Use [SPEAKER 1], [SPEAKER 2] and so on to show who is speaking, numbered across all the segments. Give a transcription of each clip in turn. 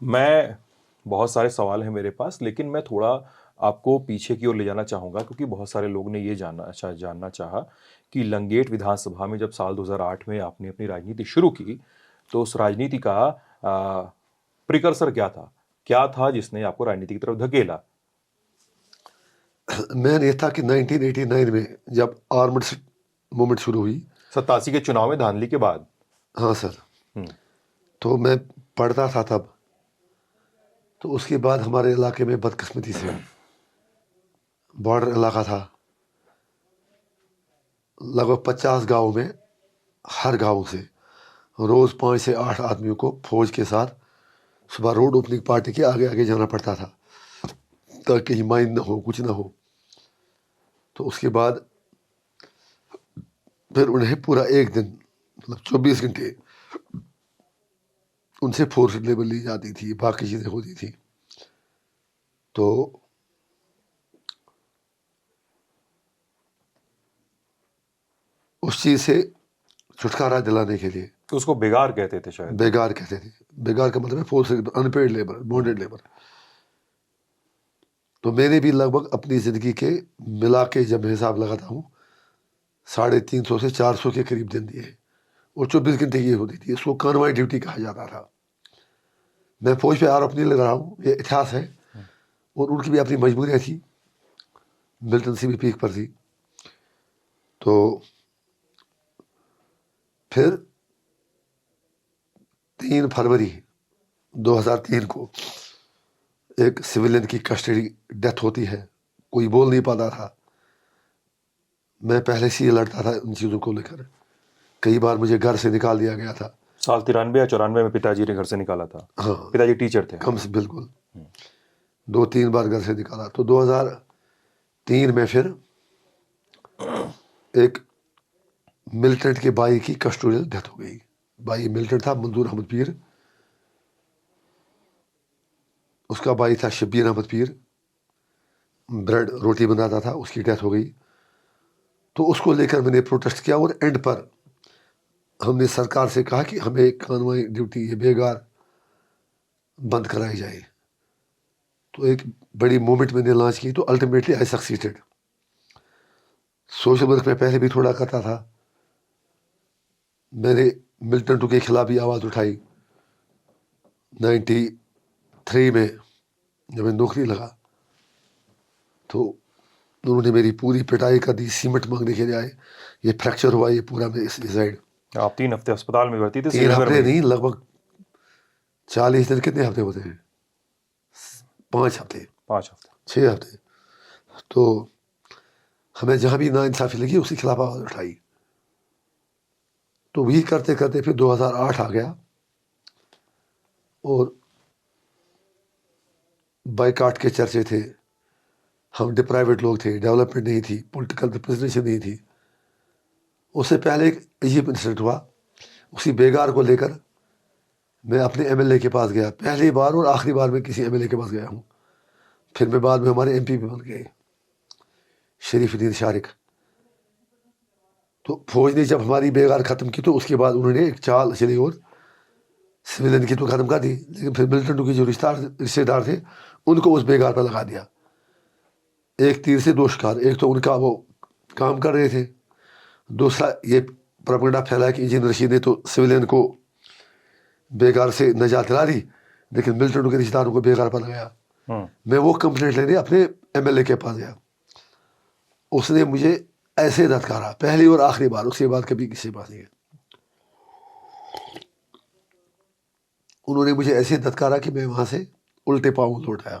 [SPEAKER 1] میں بہت سارے سوال ہیں میرے پاس، لیکن میں تھوڑا آپ کو پیچھے کی اور لے جانا چاہوں گا، کیونکہ بہت سارے لوگ نے یہ جاننا چاہا کہ لنگیٹ ودھان سبھا میں جب سال 2008 میں آپ نے اپنی راجنیتی شروع کی تو اس راجنیتی کا پریکرسر کیا تھا جس نے آپ کو راجنیتی کی طرف دھکیلا؟
[SPEAKER 2] مین یہ تھا کہ 1989 میں جب آرمڈ موومنٹ شروع ہوئی،
[SPEAKER 1] 87 کے چناؤ میں دھاندلی کے بعد.
[SPEAKER 2] ہاں سر،
[SPEAKER 1] ہم،
[SPEAKER 2] تو میں پڑھتا تھا تب. تو اس کے بعد ہمارے علاقے میں بدقسمتی سے بارڈر علاقہ تھا، لگ بھگ 50 گاؤں میں ہر گاؤں سے روز 5 سے 8 آدمیوں کو فوج کے ساتھ صبح روڈ اوپننگ پارٹی کے آگے آگے جانا پڑتا تھا تاکہ کہیں مائن نہ ہو، کچھ نہ ہو. تو اس کے بعد پھر انہیں پورا ایک دن، مطلب 24 گھنٹے ان سے فورس لیبل لی جاتی تھی، باقی چیزیں ہوتی تھی. تو اس چیز سے چھٹکارا دلانے کے لیے
[SPEAKER 1] کہ اس کو بیگار کہتے تھے شاید.
[SPEAKER 2] بیگار کہتے تھے. بیگار کا مطلب ہے فورس ان پیڈ لیبر، بونڈیڈ لیبر. تو میں نے بھی لگ بھگ اپنی زندگی کے ملا کے جب میں حساب لگاتا ہوں 350 سے 400 کے قریب دن دیے، اور 24 گھنٹے یہ ہوتی تھی. اس کو کانوائی ڈیوٹی کہا جاتا تھا. میں فوج پہ آروپ نہیں لگ رہا ہوں، یہ اتہاس ہے، اور ان کی بھی اپنی مجبوریاں تھی. ملٹن سی بھی پیک پر تھی. تو پھر 3 فروری 2003 کو ایک سویلین کی کسٹڈی ڈیتھ ہوتی ہے. کوئی بول نہیں پاتا تھا. میں پہلے سے ہی لڑتا تھا ان چیزوں کو لے کر. کئی بار مجھے گھر سے نکال دیا گیا تھا.
[SPEAKER 1] سال 93 یا 94 میں پتا جی نے گھر سے نکالا تھا.
[SPEAKER 2] ہاں،
[SPEAKER 1] پتا جی ٹیچر تھے.
[SPEAKER 2] کم سے بالکل 2-3 بار گھر سے نکالا. تو 2003 میں پھر ایک ملٹنٹ کے بھائی کی کسٹوڈیل ڈیتھ ہو گئی. بھائی ملٹنٹ تھا، منظور احمد پیر. اس کا بھائی تھا شبیر احمد پیر، بریڈ روٹی بناتا تھا. اس کی ڈیتھ ہو گئی. تو اس کو لے کر میں نے پروٹیسٹ کیا، اور اینڈ پر ہم نے سرکار سے کہا کہ ہمیں کانوائی ڈیوٹی یہ بیگار بند کرائی جائے. تو ایک بڑی موومنٹ میں نے لانچ کی. تو الٹیمیٹلی آئی سکسیڈڈ. سوشل ورک میں پہلے بھی تھوڑا کرتا تھا. میں نے ملٹنٹو کے خلاف بھی آواز اٹھائی. 93 میں جب میں نوکری لگا تو انہوں نے میری پوری پٹائی کر دی. سیمنٹ مانگنے کے لیے آئے. یہ فریکچر ہوا، یہ پورا میں اس سائڈ.
[SPEAKER 1] آپ 3 ہفتے اسپتال میں بھرتی تھے.
[SPEAKER 2] 3 ہفتے نہیں، لگ بھگ 40 دن. کتنے ہفتے ہوتے ہیں؟ 5 ہفتے،
[SPEAKER 1] 5 ہفتے.
[SPEAKER 2] 6 ہفتے. تو ہمیں جہاں بھی ناانصافی لگی اس کے خلاف آواز اٹھائی. تو وہی کرتے کرتے پھر 2008 آ گیا، اور بائیکاٹ کے چرچے تھے. ہم ڈپرائیویٹ لوگ تھے، ڈیولپمنٹ نہیں تھی، پولیٹیکل ریپرزنٹیشن نہیں تھی. اس سے پہلے ایک عجیب انسیڈنٹ ہوا. اسی بیگار کو لے کر میں اپنے ایم ایل اے کے پاس گیا. پہلی بار اور آخری بار میں کسی ایم ایل اے کے پاس گیا ہوں. پھر میں بعد میں ہمارے MP بھی بن گئے، شریف الدین شارق. تو فوج نے جب ہماری بیگار ختم کی تو اس کے بعد انہوں نے ایک چال چلی، اور سویلین کی تو ختم کر دی، لیکن پھر ملٹنٹو کے جو رشتے دار تھے ان کو اس بیگار پہ لگا دیا. ایک تیر سے 2 شکار. ایک تو ان کا وہ کام کر رہے تھے، دوسرا یہ پروپیگنڈا پھیلایا کہ انجینئر رشید نے تو سویلین کو بیگار سے نجات دلا دی، لیکن ملٹنٹو کے رشتے داروں کو بیگار پر لگایا. میں وہ کمپلینٹ لینے اپنے MLA کے پاس گیا. اس نے مجھے ایسے دھتکارا، پہلی اور آخری بار. اس کے بعد کبھی کسی کے پاس نہیں گیا. انہوں نے مجھے ایسے دھتکارا کہ میں وہاں سے الٹے پاؤں لوٹ آیا.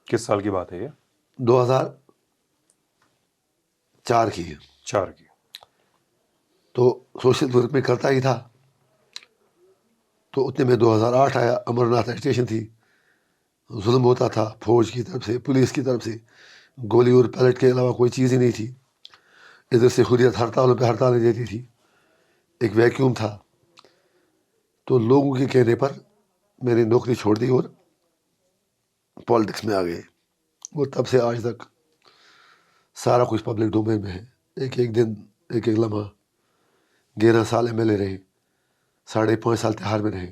[SPEAKER 1] کس سال کی بات ہے یہ؟
[SPEAKER 2] 2004 کی.
[SPEAKER 1] 4 کی.
[SPEAKER 2] تو سوشل ورک میں کرتا ہی تھا. تو اتنے میں 2008 آیا. امرناتھ اسٹیشن تھی. ظلم ہوتا تھا فوج کی طرف سے، پولیس کی طرف سے. گولی اور پیلٹ کے علاوہ کوئی چیز ہی نہیں تھی. ادھر سے حریت ہڑتالوں پہ ہڑتالیں دیتی تھی. ایک ویکیوم تھا. تو لوگوں کے کہنے پر میں نے نوکری چھوڑ دی اور پالیٹکس میں آ گئے. اور تب سے آج تک سارا کچھ پبلک ڈومین میں ہے. ایک ایک دن، ایک ایک لمحہ. 11 سال MLA رہے، 5.5 سال تہار میں رہے.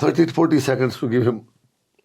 [SPEAKER 2] 30 to 40 seconds to give him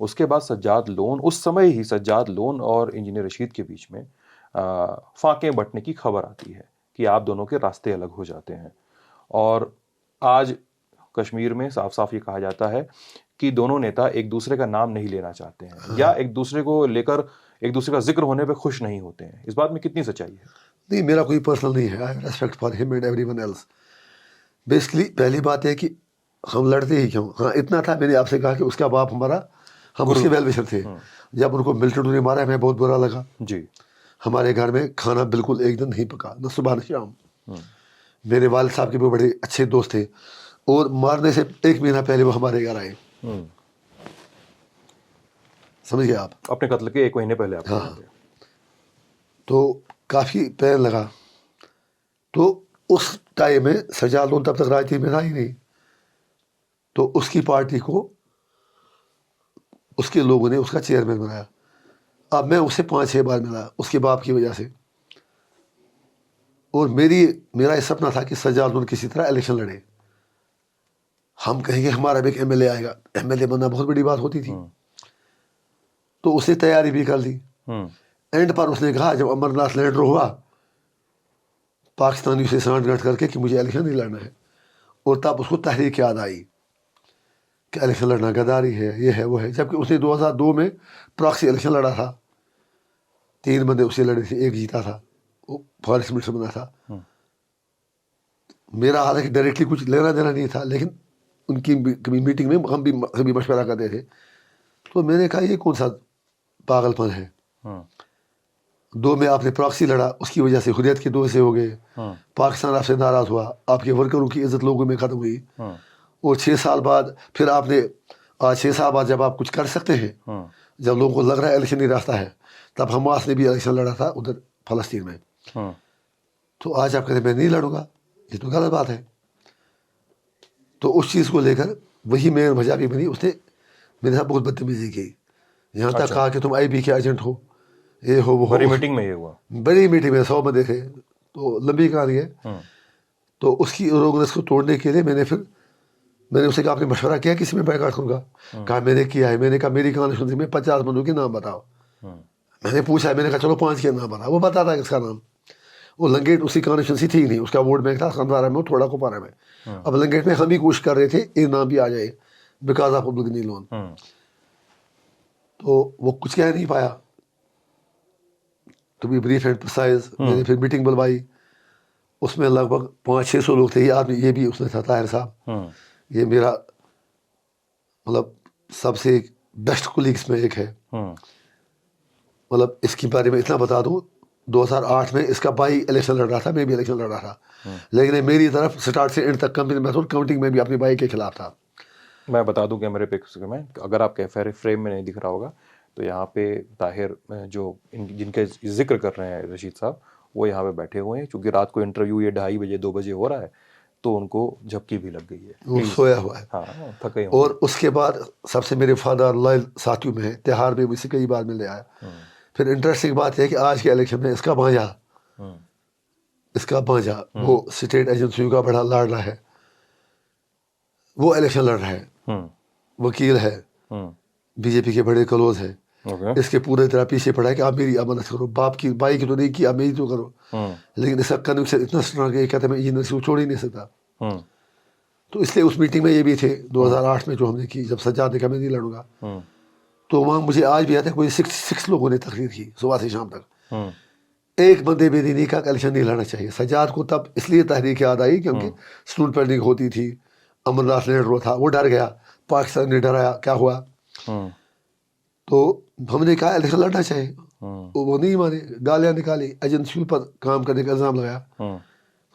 [SPEAKER 1] اس کے بعد سجاد لون، اس سمے ہی سجاد لون اور انجینئر رشید کے بیچ میں فاقیں بٹنے کی خبر آتی ہے کہ آپ دونوں کے راستے الگ ہو جاتے ہیں. اور آج کشمیر میں صاف صاف یہ کہا جاتا ہے کہ دونوں نیتا ایک دوسرے کا نام نہیں لینا چاہتے ہیں یا ایک دوسرے کو لے کر ایک دوسرے کا ذکر ہونے پہ خوش نہیں ہوتے ہیں. اس بات میں کتنی سچائی ہے؟
[SPEAKER 2] نہیں، میرا کوئی پرسنل نہیں ہے. I respect for him and everyone else. Basically پہلی بات ہے کہ ہم لڑتے ہی کیوں. ہاں اتنا تھا، میں نے آپ سے کہا کہ اس کا باپ ہمارا، ہم اس کے ویل وشر تھے. جب ان کو ملٹری نے مارا ہمیں بہت برا لگا.
[SPEAKER 1] جی.
[SPEAKER 2] ہمارے گھر میں کھانا بالکل ایک دن نہیں پکا، نہ صبح نہ شام. میرے والد صاحب کے بھی بڑے اچھے دوست تھے، اور مارنے سے 1 مہینہ پہلے وہ ہمارے گھر آئے. سمجھ گئے آپ؟
[SPEAKER 1] اپنے قتل کے 1 مہینے پہلے آپ.
[SPEAKER 2] ہاں. تو کافی پین لگا. تو اس ٹائم میں سجاد لون تب تک راجنیتی میں تھا ہی نہیں. تو اس کی پارٹی کو اس کے لوگوں نے اس کا چیئرمین بنایا. اب میں اسے 5-6 بار ملا اس کے باپ کی وجہ سے. اور میرا یہ سپنا تھا کہ سجاد لون کسی طرح الیکشن لڑے. ہم کہیں گے ہمارا بھی ایک ایم ایل اے آئے گا. ایم ایل اے بننا بہت بڑی بات ہوتی تھی. تو اس نے تیاری بھی کر لی. اینڈ پر اس نے کہا جب امر ناتھ لینڈر ہوا پاکستانی سے سانٹ گانٹ کر کے کہ مجھے الیکشن نہیں لڑنا ہے. اور تب اس کو تحریک یاد آئی کہ الیکشن لڑنا غداری ہے، یہ ہے وہ ہے. جبکہ اس نے 2002 میں پراکسی الیکشن لڑا تھا. 3 بندے اسے لڑے تھے، 1 جیتا تھا، وہ فارسٹ منسٹر بنا تھا. میرا حالانکہ ڈائریکٹلی کچھ لینا دینا نہیں تھا، لیکن ان کی میٹنگ میں ہم بھی کبھی مشورہ کرتے تھے. تو میں نے کہا یہ کون سا پاگل پن ہے. 2 میں آپ نے پراکسی لڑا، اس کی وجہ سے حریت کے 2 سے ہو گئے. پاکستان آپ سے ناراض ہوا، آپ کے ورکروں کی عزت لوگوں میں ختم ہوئی. اور 6 سال بعد پھر آپ نے 6 سال بعد جب آپ کچھ کر سکتے ہیں، جب لوگوں کو لگ رہا ہے الیکشن ہی راستہ ہے، تب حماس نے بھی الیکشن لڑا تھا ادھر فلسطین میں. تو آج آپ کہتے ہیں میں نہیں لڑوں گا، یہ تو غلط بات ہے. تو اس چیز کو لے کر وہی مین وجہ بھی بنی. اس نے میرے ساتھ بہت بدتمیزی کی، یہاں تک کہا کہ تم آئی بی کے ایجنٹ ہو، یہ ہو وہ ہو.
[SPEAKER 1] بڑی میٹنگ میں یہ ہوا.
[SPEAKER 2] بڑی میٹنگ میں 100 بندے تھے. تو لمبی کہانی ہے. تو اس کی روگنس کو توڑنے کے لیے میں نے اسے کہا آپ نے مشورہ کیا کسی میں بیک آؤٹ کروں گا؟ کہا میں نے کیا ہے. میں نے کہا میری کانسٹیٹوئنسی میں 50 بندوں کے نام بتاؤ. میں نے پوچھا، میں نے کہا چلو 5 کے نام بتاؤ. وہ بتاتا ہے اس کا نام. وہ لنگیٹ اس کی کانسٹیٹوئنسی تھی نہیں، اس کا ووٹ بینک تھا خندوارہ میں، تھوڑا کوپارہ میں. اب لنگیٹ میں ہم بھی کوشش کر رہے تھے یہ نام بھی آ جائے بیکاز آف پبلک نی لون. تو وہ کچھ کہہ نہیں پایا. To be brief and precise میں نے پھر میٹنگ بلوائی. اس میں لگ بھگ 500-600 لوگ تھے. یہ آدمی یہ بھی اس میں تھا طاہر صاحب. یہ میرا مطلب سب سے بیسٹ کولیگس میں ایک ہے. مطلب اس کے بارے میں اتنا بتا دوں، 2008 میں اس کا بھائی الیکشن لڑ رہا تھا، میں بھی الیکشن لڑ رہا تھا. لیکن میری طرف سٹارٹ سے اینڈ تک کاؤنٹنگ میں بھی اپنے بھائی کے خلاف تھا.
[SPEAKER 1] میں بتا دوں کہ میرے پکس میں اگر آپ کے فریم میں نہیں دکھ رہا ہوگا تو یہاں پہ طاہر جو جن کے ذکر کر رہے ہیں رشید صاحب، وہ یہاں پہ بیٹھے ہوئے ہیں. چونکہ رات کو انٹرویو یہ 2:30 بجے 2 بجے ہو رہا ہے تو ان کو جھپکی بھی لگ گئی ہے،
[SPEAKER 2] وہ سویا ہوا ہے.
[SPEAKER 1] ہاں تھکے.
[SPEAKER 2] اور اس کے بعد سب سے میرے فادر لائل ساتھیوں میں ہے، تہوار میں مجھ سے کئی بار ملنے آیا. پھر انٹرسٹنگ بات ہے کہ آج کے الیکشن میں اس کا بانجا وہ اسٹیٹ ایجنسیوں کا بڑا لاڈلا ہے، وہ الیکشن لڑ رہا ہے، وکیل ہے، بی جے پی کے بڑے کلوز ہیں. اس کے پورے طرح پیچھے پڑا ہے کہ آپ میری امانت کرو. بھائی کی تو نہیں کی، آپ میری تو کرو. لیکن اس کا کنوکشن اتنا اسٹرانگ ہے کہ کہتے ہیں میں انجینئر سے وہ چھوڑ ہی نہیں سکتا. تو اس لیے اس میٹنگ میں یہ بھی تھے 2008 میں جو ہم نے کی، جب سجاد نے کہا میں نہیں لڑوں گا. تو وہاں مجھے آج بھی آتا ہے کوئی 6 لوگوں نے تقریر کی صبح سے شام تک. ایک بندے بھی نہیں کہا کہ الیکشن نہیں لڑنا چاہیے. سجاد کو تب اس لیے تحریک یاد آئی کیونکہ اسٹول پینڈنگ ہوتی تھی، امر ناتھ لینڈر تھا، وہ ڈر گیا، پاکستان نے ڈرایا، کیا ہوا. تو ہم نے کہا الیکشن لڑنا چاہیے. وہ نہیں مانے، گالیاں نکالی، ایجنسیوں پر کام کرنے کا الزام لگایا.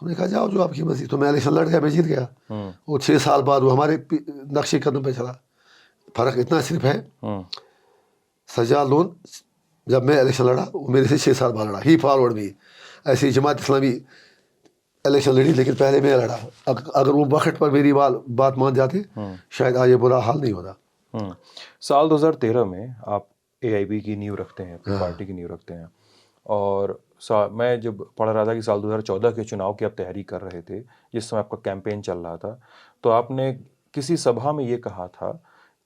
[SPEAKER 2] ہم نے کہا جاؤ جو آپ کی مرضی. تو میں الیکشن لڑ گیا، میں جیت گیا. وہ 6 سال بعد وہ ہمارے نقشے قدم پہ چلا. فرق اتنا صرف ہے، سجاد لون جب میں الیکشن لڑا وہ میرے سے 6 سال بعد لڑا. ہی فارورڈ بھی ایسی جماعت اسلامی الیکشن لڑی، لیکن پہلے میں لڑا. اگر وہ وقت پر میری بات مان جاتے شاید آج یہ برا حال نہیں ہوتا.
[SPEAKER 1] سال 2013 میں آپ اے آئی بی کی نیو رکھتے ہیں، پارٹی کی نیو رکھتے ہیں. اور میں جب پڑھ رہا تھا کہ سال 2014 کے چناؤ کی آپ تحریک کر رہے تھے، جس سمے آپ کا کیمپین چل رہا تھا، تو آپ نے کسی سبھا میں یہ کہا تھا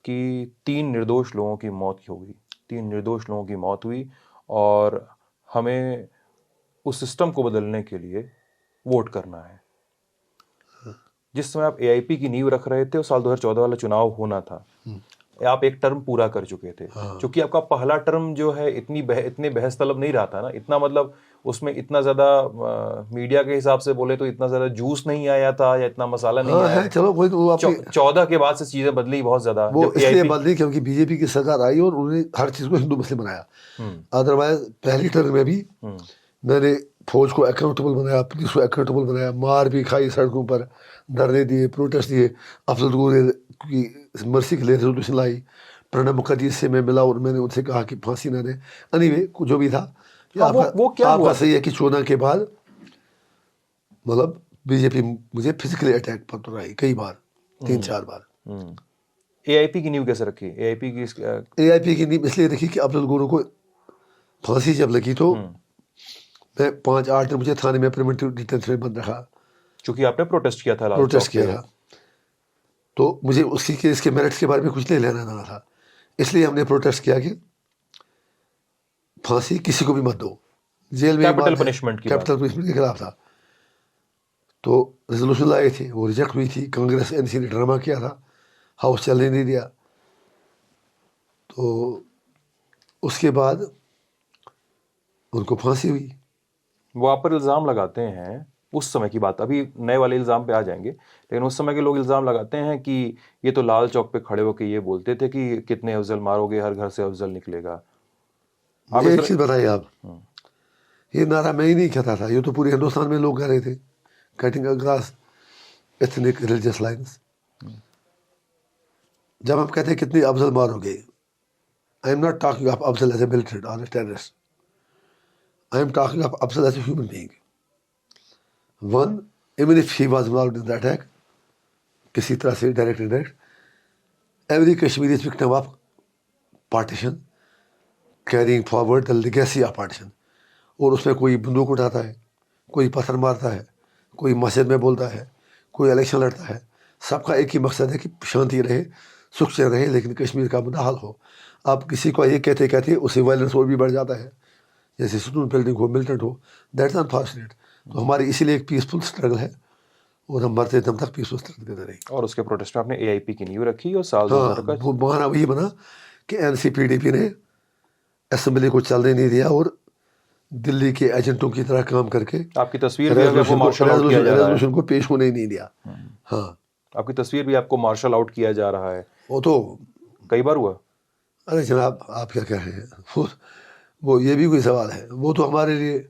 [SPEAKER 1] کہ 3 نردوش لوگوں کی موت ہوئی، 3 نردوش لوگوں کی موت ہوئی، اور ہمیں اس سسٹم کو بدلنے کے لیے ووٹ کرنا ہے. جس سمے آپ اے آئی پی کی نیو رکھ رہے تھے اور سال 2014 والا چناؤ ہونا تھا، آپ ایک ٹرم پورا کر چکے تھے. چونکہ آپ کا پہلا ٹرم جو ہے اتنے بحث طلب نہیں رہا تھا نا، اتنا مطلب اس میں اتنا زیادہ میڈیا کے حساب سے بولے تو اتنا زیادہ جوس نہیں آیا تھا یا اتنا مسالہ نہیں آیا.
[SPEAKER 2] چلو کوئی
[SPEAKER 1] 14 کے بعد سے چیزیں بدلی بہت زیادہ.
[SPEAKER 2] وہ اس لیے بدلی کیونکہ بی جے پی کی سرکار آئی اور انہوں نے ہر چیز کو ہندو مسلم بنایا. ادروائز پہلی ٹرم میں بھی میں نے فوج کو اکاؤنٹیبل بنایا، پولیس کو اکاؤنٹیبل بنایا، مار بھی کھائی سڑکوں پر، دھرنے دیے، پروٹیسٹ دیے. افضل گورے کی مرسی کے لیے ریزولوشن لائی. پرنب مکھرجی سے میں ملا اور میں نے ان سے کہا کہ پھانسی نہ دیں. اینی وے جو بھی تھا آپ کا صحیح ہے کہ 14 کے بعد مطلب بی جے پی مجھے فزیکلی اٹیک پر آئی کئی بار، 3-4 بار.
[SPEAKER 1] اے آئی پی کی نیو کیسے رکھی؟ اے
[SPEAKER 2] آئی پی کی نیو اس لیے رکھی کہ افضل گورو کو پھانسی جب لگی تو میں 5-8 دن مجھے تھانے میں پریونٹیو ڈیٹینشن میں بند رکھا،
[SPEAKER 1] چونکہ آپ نے پروٹیسٹ کیا تھا.
[SPEAKER 2] پروٹیسٹ کیا تھا تو مجھے اس کی کیس کے میرٹس کے بارے میں کچھ نہیں لینا دینا تھا. اس لیے ہم نے پروٹیسٹ کیا کہ پھانسی کسی کو بھی مت دو، جیل میں
[SPEAKER 1] کیپٹل پنشمنٹ
[SPEAKER 2] کے خلاف تھا. تو ریزولوشن لائے تھے، وہ ریجیکٹ ہوئی تھی. کانگریس این سی نے ڈرامہ کیا تھا، ہاؤس چلنے نہیں دیا. تو اس کے بعد ان کو پھانسی ہوئی.
[SPEAKER 1] وہ آپ پر الزام لگاتے ہیں، اس سمے کی بات، ابھی نئے والے الزام پہ آ جائیں گے، لیکن اس سمے کے لوگ الزام لگاتے ہیں کہ یہ تو لال چوک پہ کھڑے ہو کے یہ بولتے تھے کہ کتنے افضل مارو گے، ہر گھر سے افضل نکلے گا.
[SPEAKER 2] ایک چیز بتائیے آپ، یہ نعرہ میں ہی نہیں کہتا تھا، یہ تو پورے ہندوستان میں لوگ کہہ رہے تھے، cutting across ethnic religious lines. جب ہم کہتے ہیں کتنے افضل مارو گے، I am not talking of Afzal as a military or terrorist, I am talking of Afzal as a human being. One, even if he was involved in the attack کسی طرح سے direct indirect, every Kashmiri is victim of partition carrying forward the legacy of partition. اور اس میں کوئی بندوق اٹھاتا ہے، کوئی پتھر مارتا ہے، کوئی مسجد میں بولتا ہے، کوئی الیکشن لڑتا ہے. سب کا ایک ہی مقصد ہے کہ شانتی رہے، سکھ سے رہے، لیکن کشمیر کا مدعا حل ہو. آپ کسی کو یہ کہتے کہتے اسے وائلنس اور بھی بڑھ جاتا ہے، جیسے stone building who, militant who. That's unfortunate. تو ہماری اسی لیے ایک پیسفل اسٹرگل ہے اور ہم مرتے دم تک پیسفل اسٹرگل دیتے رہے.
[SPEAKER 1] اور اس کے پروٹیسٹ میں آپ نے اے آئی پی کی نیو رکھی اور سال 2000 کا
[SPEAKER 2] وہ بہانہ وہی بنا کہ N C P D P نے اسمبلی کو چلنے نہیں دیا اور دلی کے ایجنٹوں کی طرح کام کر کے
[SPEAKER 1] آپ کی تصویر بھی آپ کو مارشل آؤٹ کیا جا رہا ہے،
[SPEAKER 2] ریزولوشن کو پیش ہونے ہی نہیں دیا. ہاں
[SPEAKER 1] آپ کی تصویر بھی آپ کو مارشل آؤٹ کیا جا رہا ہے.
[SPEAKER 2] وہ تو
[SPEAKER 1] کئی بار ہوا.
[SPEAKER 2] ارے جناب آپ کیا کہہ رہے ہیں، وہ یہ بھی کوئی سوال ہے. وہ تو ہمارے لیے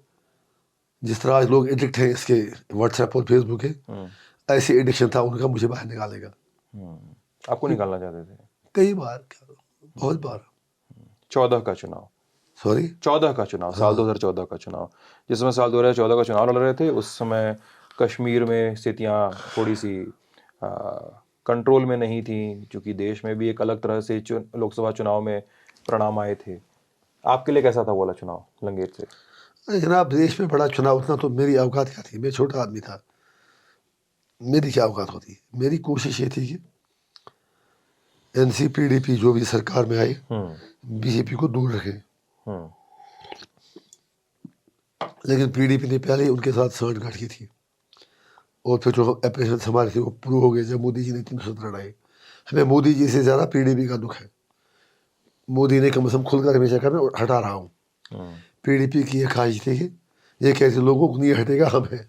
[SPEAKER 2] جس طرح آج لوگ ایڈکٹ ہیں اس کے واٹس ایپ اور فیس بک کے، ایسی ایڈکشن تھا ان کا مجھے باہر نکالے گا.
[SPEAKER 1] آپ کو نکالنا چاہتے تھے
[SPEAKER 2] کئی بار، بہت بار.
[SPEAKER 1] 14 کا چناؤ، 14 کا چناؤ، سال 2014 کا چناؤ، جس میں سال 2014 کا چناؤ لڑ رہے تھے، اس سمے کشمیر میں استھتیاں تھوڑی سی کنٹرول میں نہیں تھیں، چونکہ دیش میں بھی ایک الگ طرح سے لوک سبھا چناؤ میں پرنام آئے تھے. آپ کے لیے کیسا تھا والا چناؤ لنگیر سے؟
[SPEAKER 2] ارے جناب دیش میں بڑا چناؤ اتنا تو میری اوقات کیا تھی، میں چھوٹا آدمی تھا، میری کیا اوقات ہوتی. میری کوشش یہ تھی کہ N C P D P جو بھی سرکار میں آئی بی جے پی کو دور رکھے. لیکن پی ڈی پی نے پہلے ہی ان کے ساتھ سانٹھ گاٹھ کی تھی، اور پھر جو اپریشن ہمارے تھے وہ پرو ہو گئے جب مودی جی نے 317 لڑائے. ہمیں مودی جی سے زیادہ پی ڈی پی کا دکھ ہے. مودی نے کم از کم کھل کر ہمیشہ کہا میں ہٹا رہا ہوں. پی ڈی پی کی یہ خواہش تھی کہ یہ کیسے لوگوں کو نہیں ہٹے گا، ہم ہیں.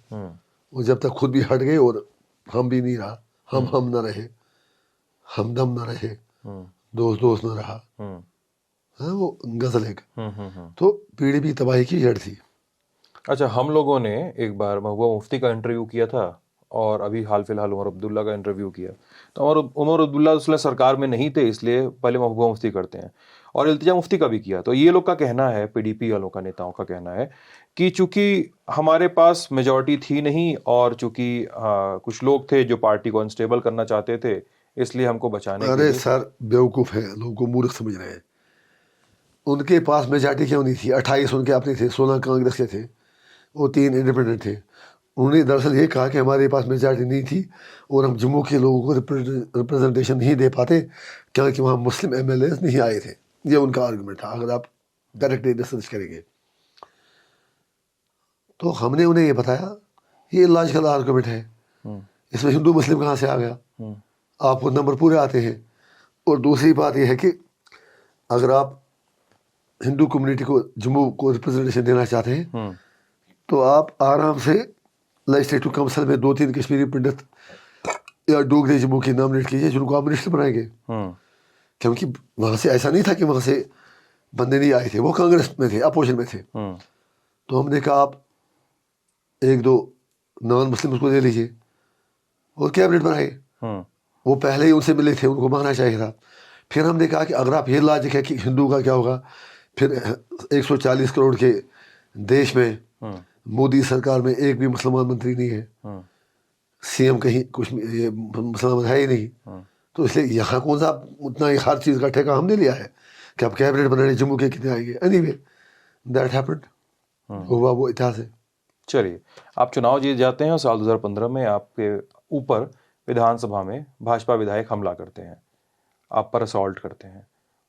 [SPEAKER 2] وہ جب تک خود بھی ہٹ گئے اور ہم بھی نہیں رہا، ہم نہ رہے، ہمدم نہ رہے، دوست نہ رہا. ہاں وہ غزل ایک. تو پی ڈی پی تباہی کی جڑ تھی.
[SPEAKER 1] اچھا، ہم لوگوں نے ایک بار محبوبہ مفتی کا انٹرویو کیا تھا اور ابھی حال فی الحال عمر عبداللہ کا انٹرویو کیا. تو عمر عبداللہ اس لیے سرکار میں نہیں تھے، اس لیے پہلے محبوبہ مفتی کرتے ہیں، اور التجا مفتی کا بھی کیا. تو یہ لوگ کا کہنا ہے، پی ڈی پی والوں کا نیتاؤں کا کہنا ہے کہ چونکہ ہمارے پاس میجورٹی تھی نہیں، اور چونکہ کچھ لوگ تھے جو پارٹی کو انسٹیبل کرنا چاہتے تھے، اس لیے ہم کو بچانے کے لیے.
[SPEAKER 2] ارے سر بیوقوف ہیں، لوگوں کو مورخ سمجھ رہے ہیں. ان کے پاس میجارٹی کیوں نہیں تھی؟ 28 ان کے اپنے تھے، 16 کانگریس کے تھے، وہ 3 انڈیپینڈنٹ تھے. انہوں نے دراصل یہ کہا کہ ہمارے پاس میجارٹی نہیں تھی اور ہم جموں کے لوگوں کو ریپرزنٹیشن نہیں دے پاتے کیونکہ وہاں مسلم ایم ایل ایز نہیں آئے تھے. یہ ان کا آرگومنٹ تھا اگر آپ کریکٹلی ریسرچ کریں گے. تو ہم نے انہیں یہ بتایا یہ لاجیکل آرگومنٹ ہے, اس میں ہندو مسلم کہاں سے آ گیا, آپ کو نمبر پورے آتے ہیں. اور دوسری بات یہ ہے کہ اگر آپ ہندو کمیونٹی کو جموں کو ریپرزنٹیشن دینا چاہتے ہیں تو آپ آرام سے لیجسلیٹو کونسل میں 2-3 کشمیری پنڈت یا ڈوگرے جموں کی نامنیٹ کیجیے جن کو آپ منسٹر بنائیں گے. کیونکہ وہاں سے ایسا نہیں تھا کہ وہاں سے بندے نہیں آئے تھے, وہ کانگریس میں تھے, اپوزیشن میں تھے. تو ہم نے کہا آپ 1-2 نان مسلم کو دے لیجیے اور کیبنٹ بنائے. وہ پہلے ہی ان سے ملے تھے, ان کو ماننا چاہیے تھا. پھر ہم نے کہا کہ اگر آپ یہ لاجک ہے کہ ہندو کا کیا ہوگا, پھر 140 کروڑ کے دیش میں مودی سرکار میں ایک بھی مسلمان منتری نہیں ہے, سی ایم کہیں کچھ یہ مسلمان ہے ہی نہیں. تو اس لیے یہاں کون سا اتنا ہی ہر چیز کا ٹھیکہ ہم نے لیا ہے کہ آپ کیبنٹ بنانے جموں کے کتنے آئیں گے. اینی وے دیٹ ہیپنڈ, ہوا وہ اتہاس ہے.
[SPEAKER 1] چلیے, آپ چناؤ جیت جاتے ہیں اور سال 2015 میں آپ کے اوپر ودھان سبھا میں بھاجپا ودھائک حملہ کرتے ہیں, آپ پر اسالٹ کرتے ہیں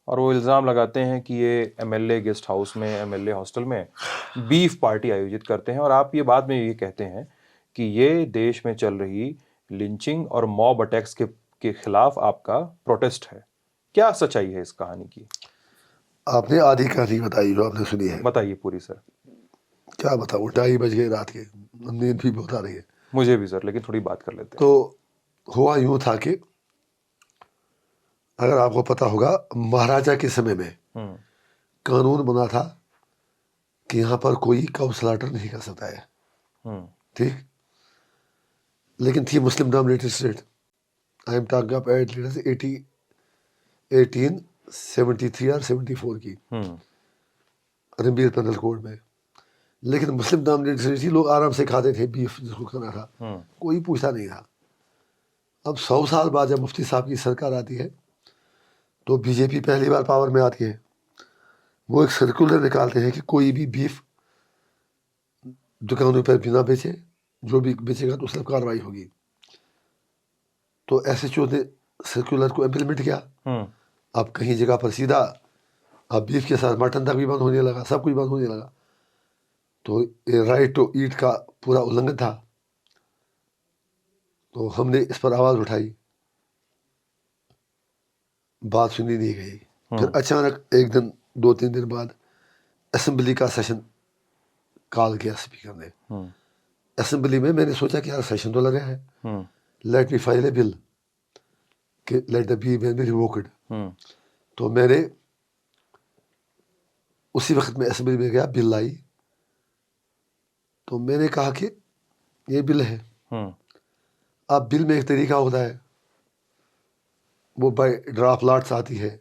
[SPEAKER 1] اور وہ الزام لگاتے ہیں کہ یہ M L A guest house میں, ایم ایل اے ہاسٹل میں بیف پارٹی آیوجت کرتے ہیں. اور آپ یہ بعد میں یہ کہتے ہیں کہ یہ دیش میں چل رہی لنچنگ اور موب اٹیکس کے خلاف آپ کا پروٹیسٹ ہے. کیا سچائی ہے اس کہانی کی؟
[SPEAKER 2] آپ نے آدھی کہانی بتائی جو آپ نے سنی ہے.
[SPEAKER 1] بتائیے پوری سر.
[SPEAKER 2] کیا بتاؤں, 2:30 بج گئے رات کے, نیند بھی بہت آ رہی ہے.
[SPEAKER 1] مجھے بھی سر, لیکن تھوڑی بات کر لیتے ہیں.
[SPEAKER 2] تو ہوا یوں تھا کہ اگر آپ کو پتا ہوگا مہاراجا کے سمے میں قانون بنا تھا کہ یہاں پر کوئی کاؤ سلاٹر نہیں کر سکتا ہے, ٹھیک, لیکن تھی Muslim dominated state. I am talking up at لیٹس 1873 اور 74 کی رمبیر پینل کوڈ میں. لیکن مسلم ڈومینیٹڈ اسٹیٹ تھی, لوگ آرام سے کھاتے تھے بیف جس کو کھانا تھا, کوئی پوچھتا نہیں تھا. اب 100 سال بعد جب مفتی صاحب کی سرکار آتی ہے تو بی جے پی پہلی بار پاور میں آتی ہے. وہ ایک سرکولر نکالتے ہیں کہ کوئی بھی بیف دکانوں پر بھی نہ بیچے, جو بھی بیچے گا تو اس پر کارروائی ہوگی. تو ایس ایچ او نے سرکولر کو امپلیمنٹ کیا. اب کہیں جگہ پر سیدھا اب بیف کے ساتھ مٹن تک بھی بند ہونے لگا, سب کچھ بند ہونے لگا. تو یہ رائٹ ٹو ایٹ کا پورا النگن تھا. تو ہم نے اس پر آواز اٹھائی, بات سنی نہیں گئی. پھر اچانک ایک دن 2-3 دن بعد اسمبلی کا سیشن کال کیا اسپیکر نے. اسمبلی میں نے سوچا کہ یار سیشن تو لگا ہے, لیٹ می فائل اے بل کہ let the be be revoked. تو میں نے اسی وقت میں اسمبلی میں گیا, بل لائی. تو میں نے کہا کہ یہ بل ہے. اب بل میں ایک طریقہ ہوتا ہے, وہ بائی ڈرافٹ لاٹس آتی ہے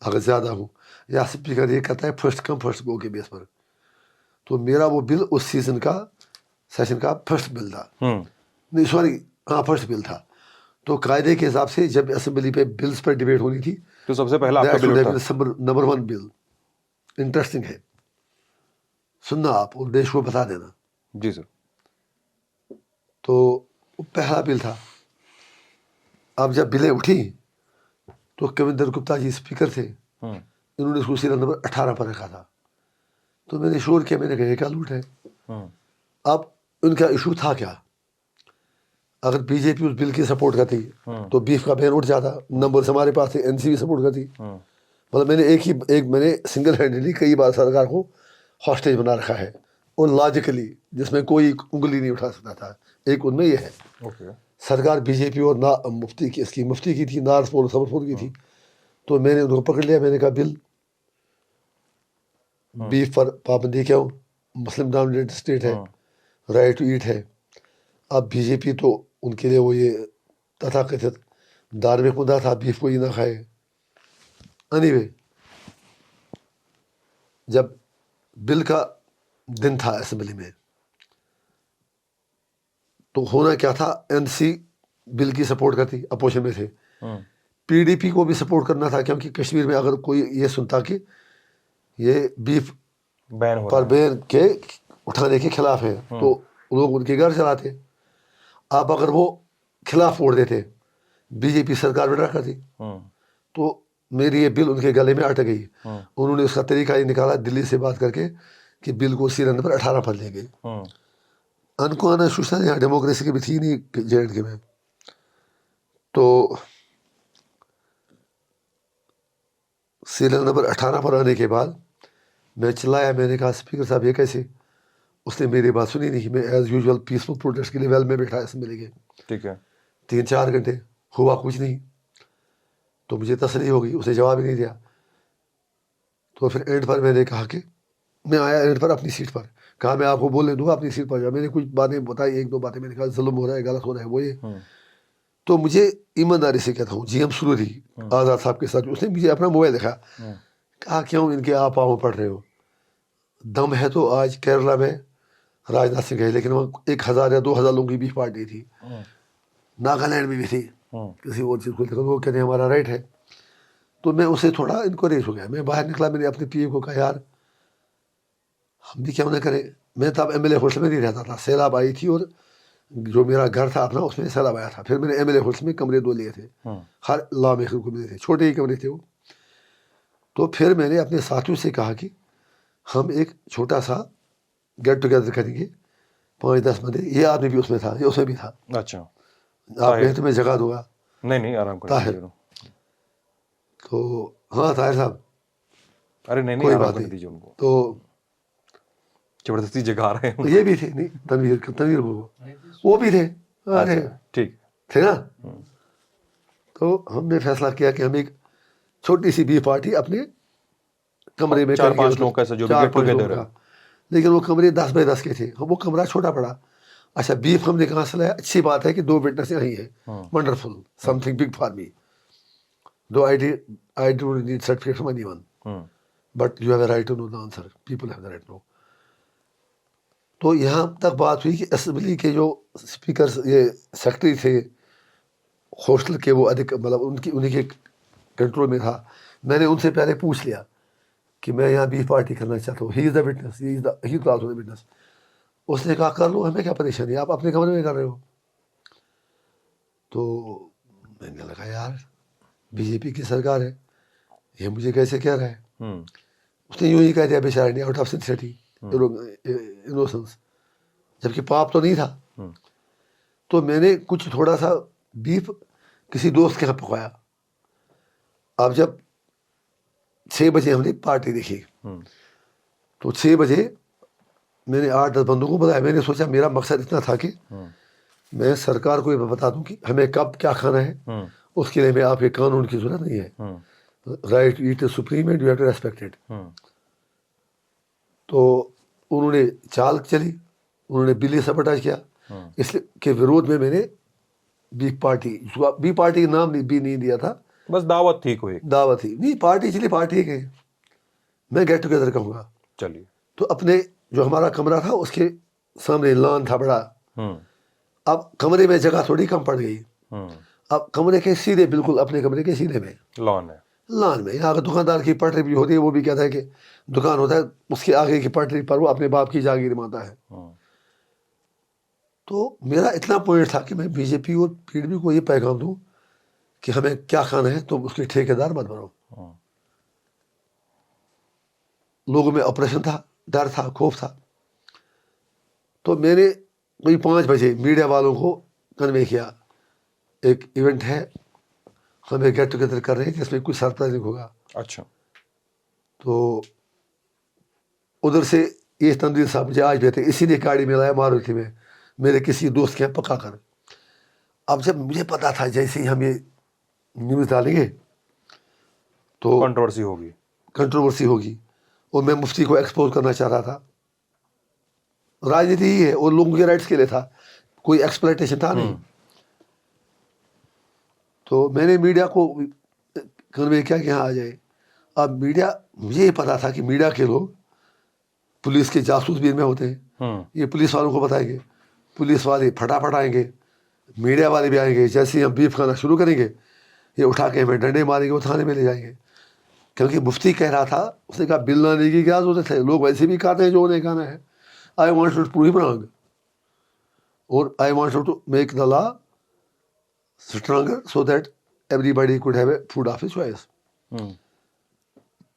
[SPEAKER 2] اگر زیادہ ہوں, یا اسپیکر یہ کرتا ہے فرسٹ کم فرسٹ گو کے بیس پر. تو میرا وہ بل اس سیزن کا سیشن کا فرسٹ بل تھا, نہیں سوری ہاں فرسٹ بل تھا. تو قاعدے کے حساب سے جب اسمبلی پہ بلز پر ڈیبیٹ ہونی تھی
[SPEAKER 1] تو سب سے پہلا آپ کا بل تھا.
[SPEAKER 2] نمبر 1 بل. انٹرسٹنگ ہے, سننا آپ اور دیش کو بتا دینا.
[SPEAKER 1] جی سر.
[SPEAKER 2] تو وہ پہلا بل تھا. اب جب بلیں اٹھی تو کمندر گپتا جی اسپیکر تھے, انہوں نے اس کو سیریل نمبر 18 پر رکھا تھا. تو میں نے شور کیا, میں نے کہا یہ کیا لوٹ ہے. اب ان کا ایشو تھا کیا, اگر بی جے پی اس بل کی سپورٹ کرتی تو بیف کا بین اٹھ جاتا. نمبر ہمارے پاس تھے, این سی بھی سپورٹ کرتی. مطلب میں نے میں نے سنگل ہینڈلی کئی بار سرکار کو ہاسٹیج بنا رکھا ہے, اور لاجیکلی جس میں کوئی انگلی نہیں اٹھا سکتا تھا. ایک ان میں یہ ہے سرکار بی جے پی اور مفتی کی, اس کی مفتی کی تھی, نارتھ پور ساؤتھ پور کی تھی. تو میں نے ان کو پکڑ لیا, میں نے کہا بل بیف پر پابندی کیوں, مسلم ڈومینیٹڈ اسٹیٹ ہے, رائٹ ٹو ایٹ ہے. اب بی جے پی تو ان کے لیے وہ یہ تتھا کتھت دھارمک مدعا تھا, بیف کو ہی نہ کھائے. اینی وے جب بل کا دن تھا اسمبلی میں تو ہونا کیا تھا, این سی بل کی سپورٹ کرتی, اپوزیشن میں تھے. پی ڈی پی کو بھی سپورٹ کرنا تھا, کیونکہ کشمیر میں اگر کوئی یہ سنتا کہ یہ بیف پر بین کے اٹھانے کے خلاف ہے تو لوگ ان کے گھر چلاتے. اب اگر وہ خلاف ووٹ دیتے, بی جے پی سرکار بٹھا کرتی, تو میری یہ بل ان کے گلے میں اٹک گئی. انہوں نے اس کا طریقہ یہ نکالا دلی سے بات کر کے کہ بل کو سیریل نمبر 18 پر لیں گے. ان کو آنا سوچنا یہاں ڈیموکریسی کی بھی تھی نہیں جے اینڈ کے میں. تو سیریل نمبر 18 پر آنے کے بعد میں چلایا, میں نے کہا اسپیکر صاحب یہ کیسے؟ اس نے میری بات سنی نہیں. میں ایز یوزول پیسفل پروٹیسٹ کے لیے ویل میں بیٹھا اسمبلی کے.
[SPEAKER 1] ٹھیک ہے.
[SPEAKER 2] 3-4 گھنٹے ہوا کچھ نہیں. تو مجھے تسلی ہو گئی, اس نے جواب ہی نہیں دیا. تو پھر اینڈ پر میں نے کہا کہ میں آیا اینڈ پر اپنی سیٹ پر, کہا میں آپ کو بولنے دوں گا اپنی سیٹ پر جاؤ. میں نے کچھ باتیں بتائی, 1-2 باتیں میں نے کہا ظلم ہو رہا ہے, غلط ہو رہا ہے وہ یہ. تو مجھے ایمانداری سے کہتا ہوں جی ایم سروری آزاد صاحب کے ساتھ, اس نے مجھے اپنا موبائل دکھا, کہا کیوں ان کے آپ پاؤں پڑھ رہے ہو؟ دم ہے تو آج کیرلا میں راجناتھ سنگھ گئے, لیکن وہاں 1000 یا 2000 لوگوں کی بیف پارٹی تھی. ناگالینڈ میں بھی تھی, کسی اور چیز کو دیکھا, وہ کہتے ہیں ہمارا رائٹ ہے. تو میں اسے تھوڑا انکوریج ہو گیا. میں باہر نکلا, میں نے اپنے پی اے کو کہا یار ہم بھی کیوں نہ کریں. میں تب ایم ایل اے ہوٹل میں نہیں رہتا تھا, سیلاب آئی تھی اور جو میرا گھر تھا اپنا اس میں سیلاب آیا تھا. پھر میں نے ایم ایل اے ہوٹل میں کمرے 2 لیے تھے, ہر لا میکر کو ملے تھے, چھوٹے ہی کمرے تھے وہ. تو پھر میں نے اپنے ساتھیوں سے کہا کہ ہم ایک چھوٹا سا گیٹ ٹوگیدر کریں گے, 5-10 بندے. یہ آدمی بھی اس میں تھا, یہ اس میں بھی تھا.
[SPEAKER 1] اچھا,
[SPEAKER 2] آپ کہیں تو میں جگہ دوں گا.
[SPEAKER 1] نہیں آرام کریں.
[SPEAKER 2] طاہر, تو ہاں طاہر صاحب,
[SPEAKER 1] ارے نہیں
[SPEAKER 2] کوئی
[SPEAKER 1] آرام
[SPEAKER 2] بات
[SPEAKER 1] کرنے
[SPEAKER 2] نہیں.
[SPEAKER 1] دیجیے ان کو,
[SPEAKER 2] تو
[SPEAKER 1] زبردستی جگا رہے ہیں.
[SPEAKER 2] یہ بھی تھے, نہیں تنویر وہ بھی تھے,
[SPEAKER 1] ٹھیک
[SPEAKER 2] تھے نا. تو ہم نے فیصلہ کیا کہ ہم ایک چھوٹی سی بی پارٹی اپنے کمرے میں
[SPEAKER 1] 4-5 لوگ کا جو بھی گیٹ ٹوگیدر ہے,
[SPEAKER 2] لیکن وہ کمرے 10x10 کے تھے. وہ کمرہ چھوٹا پڑا. اچھا بیف ہم نے کہاں سے لایا؟ اچھی بات ہے کہ 2 وٹنس یہیں ہیں, wonderful, something big for me. دو I don't need certificate from anyone, but you have a right to know the answer. People have the right to know. تو یہاں تک بات ہوئی کہ اسمبلی کے جو اسپیکر یہ سیکرٹری تھے ہاسٹل کے, وہ مطلب انہیں کے کنٹرول میں تھا. میں نے ان سے پہلے پوچھ لیا کہ میں یہاں بیف پارٹی کرنا چاہتا ہوں. He is the witness, he is also the witness. اس نے کہا کر لو, ہمیں کیا پریشانی ہے, آپ اپنے کمرے میں کر رہے ہو. تو میں نے لگا یار بی جے پی کی سرکار ہے, یہ مجھے کیسے کہہ رہا ہے. اس نے یوں ہی کہہ دیا بیچارے نے, آؤٹ آف سنسیئرٹی, انوسنس, جبکہ پاپ تو نہیں تھا. تو میں نے کچھ تھوڑا سا بیف کسی دوست کے یہاں پکایا. اب جب 6 بجے ہم نے پارٹی دیکھی, تو 6 بجے میں نے 8-10 بندوں کو بتایا. میں نے سوچا میرا مقصد اتنا تھا کہ میں سرکار کو یہ بتا دوں کہ ہمیں کب کیا کھانا ہے. اس کے لیے میں آپ کے قانون کی ضرورت نہیں ہے. Right it is supreme and you have to respect it. تو انہوں نے چال چلی, انہوں نے بلی سبٹاج کیا. اس کے ورودھ میں نے بی پارٹی کا نام بھی نہیں دیا تھا,
[SPEAKER 1] بس دعوت تھی, کوئی
[SPEAKER 2] دعوت ہی نہیں, پارٹی چلی, پارٹی کے میں گیٹ ٹوگیدر کہوں گا.
[SPEAKER 1] چلیے.
[SPEAKER 2] تو اپنے جو ہمارا کمرہ تھا اس کے سامنے لان تھا بڑا. اب کمرے میں جگہ تھوڑی کم پڑ گئی. اب کمرے کے سیدھے, بالکل اپنے کمرے کے سیدھے میں
[SPEAKER 1] لان ہے.
[SPEAKER 2] لان میں یہاں دکاندار کی پٹری بھی ہوتی ہے, وہ بھی کہتا ہے کہ دکان ہوتا ہے اس کے آگے کی پٹری پر وہ اپنے باپ کی جاگیر مانتا ہے. تو میرا اتنا پوائنٹ تھا کہ میں بی جے پی اور پی ڈی پی کو یہ پیغام دوں کہ ہمیں کیا کھانا ہے تو اس کے ٹھیکیدار مت بنو. لوگوں میں آپریشن تھا, ڈر تھا, خوف تھا. تو میں نے کوئی 5 بجے میڈیا والوں کو کنوے کیا, ایک ایونٹ ہے, ہمیں گیٹ ٹوگیدر کر رہے ہیں, جس میں کچھ سرپرائزنگ ہوگا.
[SPEAKER 1] اچھا.
[SPEAKER 2] تو ادھر سے یہ تنویر صاحب مجھے آج بھی تھے, اسی لیے گاڑی میں لایا ماروتی میں, میرے کسی دوست کے یہاں پکا کر. اب جب مجھے پتا تھا جیسے ہی ہم یہ نیوز ڈالیں گے تو کنٹروورسی ہوگی, اور میں مفتی کو ایکسپوز کرنا چاہ رہا تھا. راجنیتی ہی ہے اور لوگوں کے رائٹس کے لیے تھا, کوئی ایکسپلائٹیشن تھا نہیں. تو میں نے میڈیا کو کنوے کیا کہ یہاں آ جائے. اب میڈیا, مجھے یہ پتا تھا کہ میڈیا کے لوگ پولیس کے جاسوس بھی ان میں ہوتے ہیں, یہ پولیس والوں کو بتائیں گے, پولیس والے پھٹافٹ آئیں گے, میڈیا والے بھی آئیں گے. جیسے ہی ہم بیف کھانا شروع کریں گے یہ اٹھا کے ہمیں ڈنڈے ماریں گے, وہ تھانے میں لے جائیں گے. کیونکہ مفتی کہہ رہا تھا, اس نے کہا بل لانے کی کیا ضرورت ہے, لوگ ویسے بھی کھاتے ہیں جو انہیں کھانا ہے. آئی وانٹ ٹو پروو ہم رانگ. اور I wanted to make the law stronger so that everybody could have a food of his choice.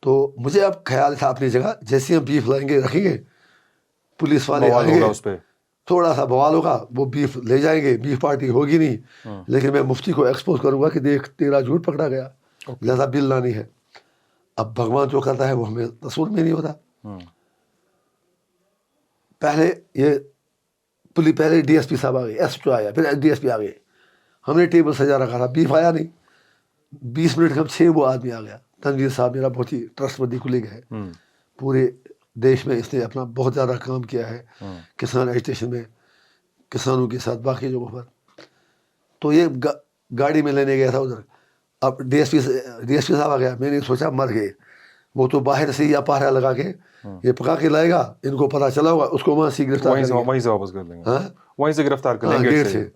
[SPEAKER 2] تو مجھے اب خیال تھا اپنی جگہ جیسے ہم بیف لائیں گے رکھیں گے پولیس والے آئیں گے
[SPEAKER 1] اس پہ
[SPEAKER 2] تھوڑا سا بوال ہوگا وہ بیف لے جائیں گے بیف پارٹی ہوگی نہیں لیکن میں مفتی کو ایکسپوز کروں گا کہ دیکھ تیرا جھوٹ پکڑا گیا لہذا بل لانی ہے. اب بھگوان جو کرتا ہے وہ ہمیں تصور میں نہیں ہوتا. پہلے ڈی ایس پی صاحب آ گئے ایس ایچ او آیا پھر ڈی ایس پی آ گئے ہم نے ٹیبل سجا رکھا تھا بیف آیا نہیں 20 منٹ کے ہم 6 وہ آدمی آ گیا. تنویر صاحب میرا بہت ہی ٹرسٹ ودی کولیگ ہے پورے دیش میں اس نے اپنا بہت زیادہ کام کیا ہے کسان ایجوٹیشن میں کسانوں کے ساتھ باقی جگہوں پر. تو یہ گاڑی میں لینے گیا تھا ادھر. اب ڈی ایس پی صاحب آ گیا میں نے سوچا مر گئے وہ تو باہر سے یا پہرا لگا کے یہ پکا کے لائے گا ان کو پتہ چلا ہوگا اس کو وہاں سے گرفتار
[SPEAKER 1] وہیں سے واپس کر لیں گے وہیں سے گرفتار کر لیں گے
[SPEAKER 2] گیٹ سے.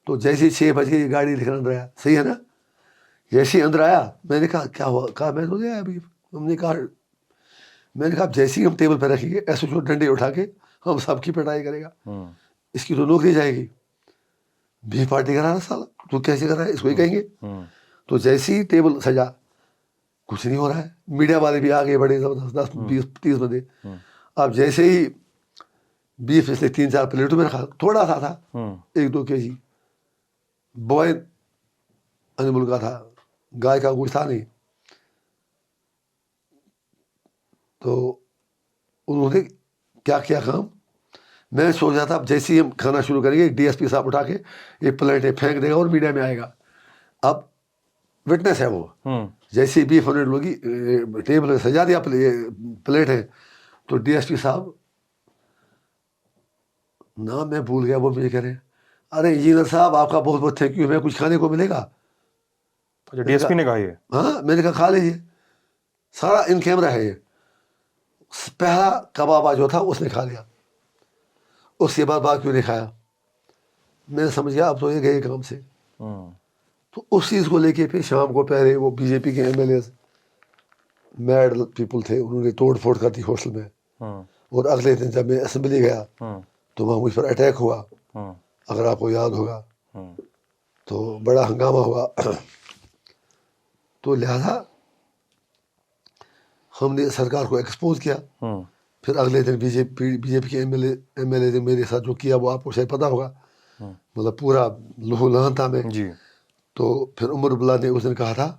[SPEAKER 2] تو جیسے 6 بجے یہ گاڑی لے کر اندر آیا صحیح ہے نا جیسے ہی اندر آیا میں نے کہا کیا ہوا کہا میں تو نہیں آیا ابھی میں نے کہا جیسے ہی ہم ٹیبل پہ رکھیں گے ایسے جو ڈنڈے اٹھا کے ہم سب کی پٹائی کرے گا اس کی تو نوکری جائے گی بیف پارٹی کرا رہا سالا تو کیسے کر رہا ہے اس کو ہی کہیں گے. تو جیسے ہی ٹیبل سجا کچھ نہیں ہو رہا ہے میڈیا والے بھی آ گئے بڑے زبردست 10-20-30 بندے. اب جیسے ہی بیف اس نے 3-4 پلیٹوں میں رکھا تھوڑا سا تھا 1-2 kg بوائن انیمل کا تھا گائے کا گوشت تھا نہیں. تو انہوں نے کیا کیا کام میں سوچ رہا تھا اب جیسے ہی ہم کھانا شروع کریں گے ڈی ایس پی صاحب اٹھا کے یہ پلیٹیں پھینک دے گا اور میڈیا میں آئے گا. اب وٹنس ہے وہ جیسے بیف ہم نے لوگی ٹیبل سجا دیا پلیٹ ہے تو ڈی ایس پی صاحب نام میں بھول گیا وہ مجھے کہہ رہے ہیں ارے انجینئر صاحب آپ کا بہت بہت تھینک یو ہمیں کچھ کھانے کو ملے گا.
[SPEAKER 1] ڈی ایس پی نے کہا یہ
[SPEAKER 2] ہاں میں نے کہا کھا لیجیے سارا ان کیمرہ ہے یہ. پہلا کبابہ جو تھا اس نے کھا لیا اس کے بعد باقیوں نے کھایا. میں نے سمجھ گیا اب تو یہ گئے کام سے. تو اس چیز کو لے کے پھر شام کو پہلے وہ بی جے پی کے M L As mad people تھے انہوں نے توڑ پھوڑ کر دی ہاسٹل میں. اور اگلے دن جب میں اسمبلی گیا تو وہاں مجھ پر اٹیک ہوا اگر آپ کو یاد ہوگا تو بڑا ہنگامہ ہوا. تو لہذا ہم نے سرکار کو ایکسپوز کیا. پھر اگلے دن بی جے پی کے ایم ایل اے نے میرے ساتھ جو کیا وہ آپ کو شاید پتہ ہوگا مطلب پورا لہو لہان تھا میں. تو پھر عمر عبداللہ نے اس دن کہا تھا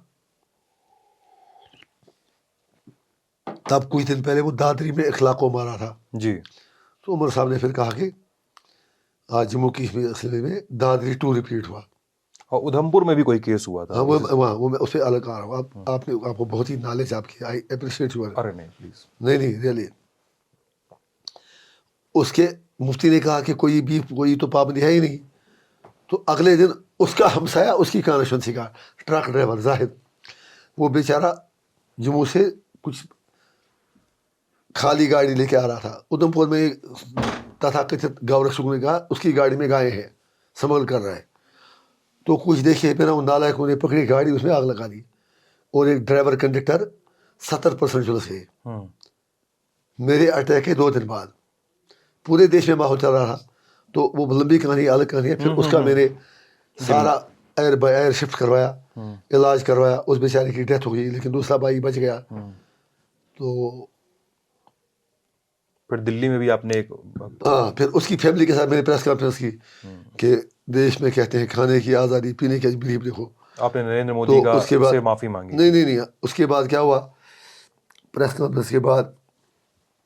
[SPEAKER 2] تب کچھ دن پہلے وہ دادری میں اخلاق کو مارا تھا تو عمر صاحب نے پھر کہا کہ آج جموں کشمیر میں دادری 2 ریپیٹ ہوا.
[SPEAKER 1] اور ادھمپور میں بھی کوئی کیس ہوا تھا
[SPEAKER 2] وہ میں اس پہ الگ آ رہا ہوں. آپ کو بہت ہی نالج آپ کی آئی اپریشیٹ یو.
[SPEAKER 1] ارے نہیں پلیز
[SPEAKER 2] نہیں ریئلی اس کے مفتی نے کہا کہ کوئی تو پابندی ہے ہی نہیں. تو اگلے دن اس کا ہمسایا اس کی کانسٹیچوئنسی کا ٹرک ڈرائیور زاہد وہ بیچارہ جموں سے کچھ خالی گاڑی لے کے آ رہا تھا. ادھمپور میں تتھا کتھت گورکھ سنگھ نے کہا اس کی گاڑی میں گائے ہیں سمگل کر رہا ہے. تو کچھ دیکھے میرا ان نالائکوں نے پکڑی گاڑی اس میں آگ لگا دی اور ایک ڈرائیور کنڈکٹر 70% جلس گئے. میرے اٹیک کے 2 دن بعد پورے دیش میں ماحول چل رہا تھا. تو وہ لمبی کہانی الگ کہانی ہے. پھر اس کا میں نے سارا ایئر بائی ایئر شفٹ کروایا علاج کروایا اس بیچارے کی ڈیتھ ہو گئی لیکن دوسرا بھائی بچ گیا. تو
[SPEAKER 1] پھر دلی میں بھی آپ نے ایک
[SPEAKER 2] پھر اس کی فیملی کے ساتھ میں نے پریس کانفرنس کی کہ دیش میں کہتے ہیں کھانے کی آزادی پینے کی بلیف دیکھو.
[SPEAKER 1] آپ نے نریندر مودی کا سے معافی مانگی.
[SPEAKER 2] نہیں اس کے بعد کیا ہوا پریس کانفرنس کے بعد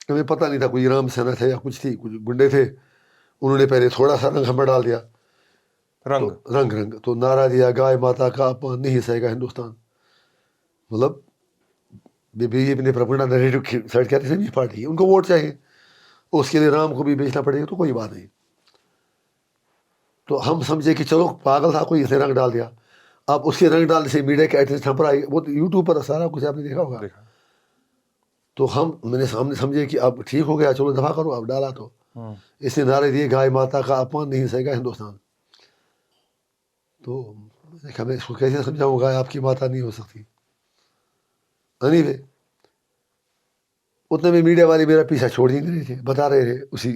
[SPEAKER 2] ہمیں پتہ نہیں تھا کوئی رام سینا تھے یا کچھ تھی کچھ گنڈے تھے. انہوں نے پہلے تھوڑا سا رنگ ہم پر ڈال دیا رنگ تو نعرہ دیا گائے ماتا کا اپمان نہیں سہے گا ہندوستان. مطلب بی جے پی نے پروپیگنڈا نریٹو سیٹ کیا تھا پارٹی ان کو ووٹ چاہیے اس کے لیے رام کو بھی بیچنا پڑے گا تو کوئی بات نہیں. تو ہم سمجھے کہ چلو پاگل تھا کوئی اسے رنگ ڈال دیا. اب اس کے رنگ ڈالنے سے میڈیا کے ایٹنشن ہم پر آئی وہ یوٹیوب پر سارا کچھ آپ نے دیکھا ہوگا. تو میں نے سامنے سمجھے کہ اب ٹھیک ہو گیا چلو دفاع کرو اب ڈالا تو اس نے نعرے دیے گائے ماتا کا اپمان نہیں سہے گا ہندوستان. تو میں اس کو کیسے سمجھاؤں گا آپ کی ماتا نہیں ہو سکتی. اتنے میں میڈیا والے میرا پیچھا چھوڑ ہی نہیں رہے تھے بتا رہے تھے اسی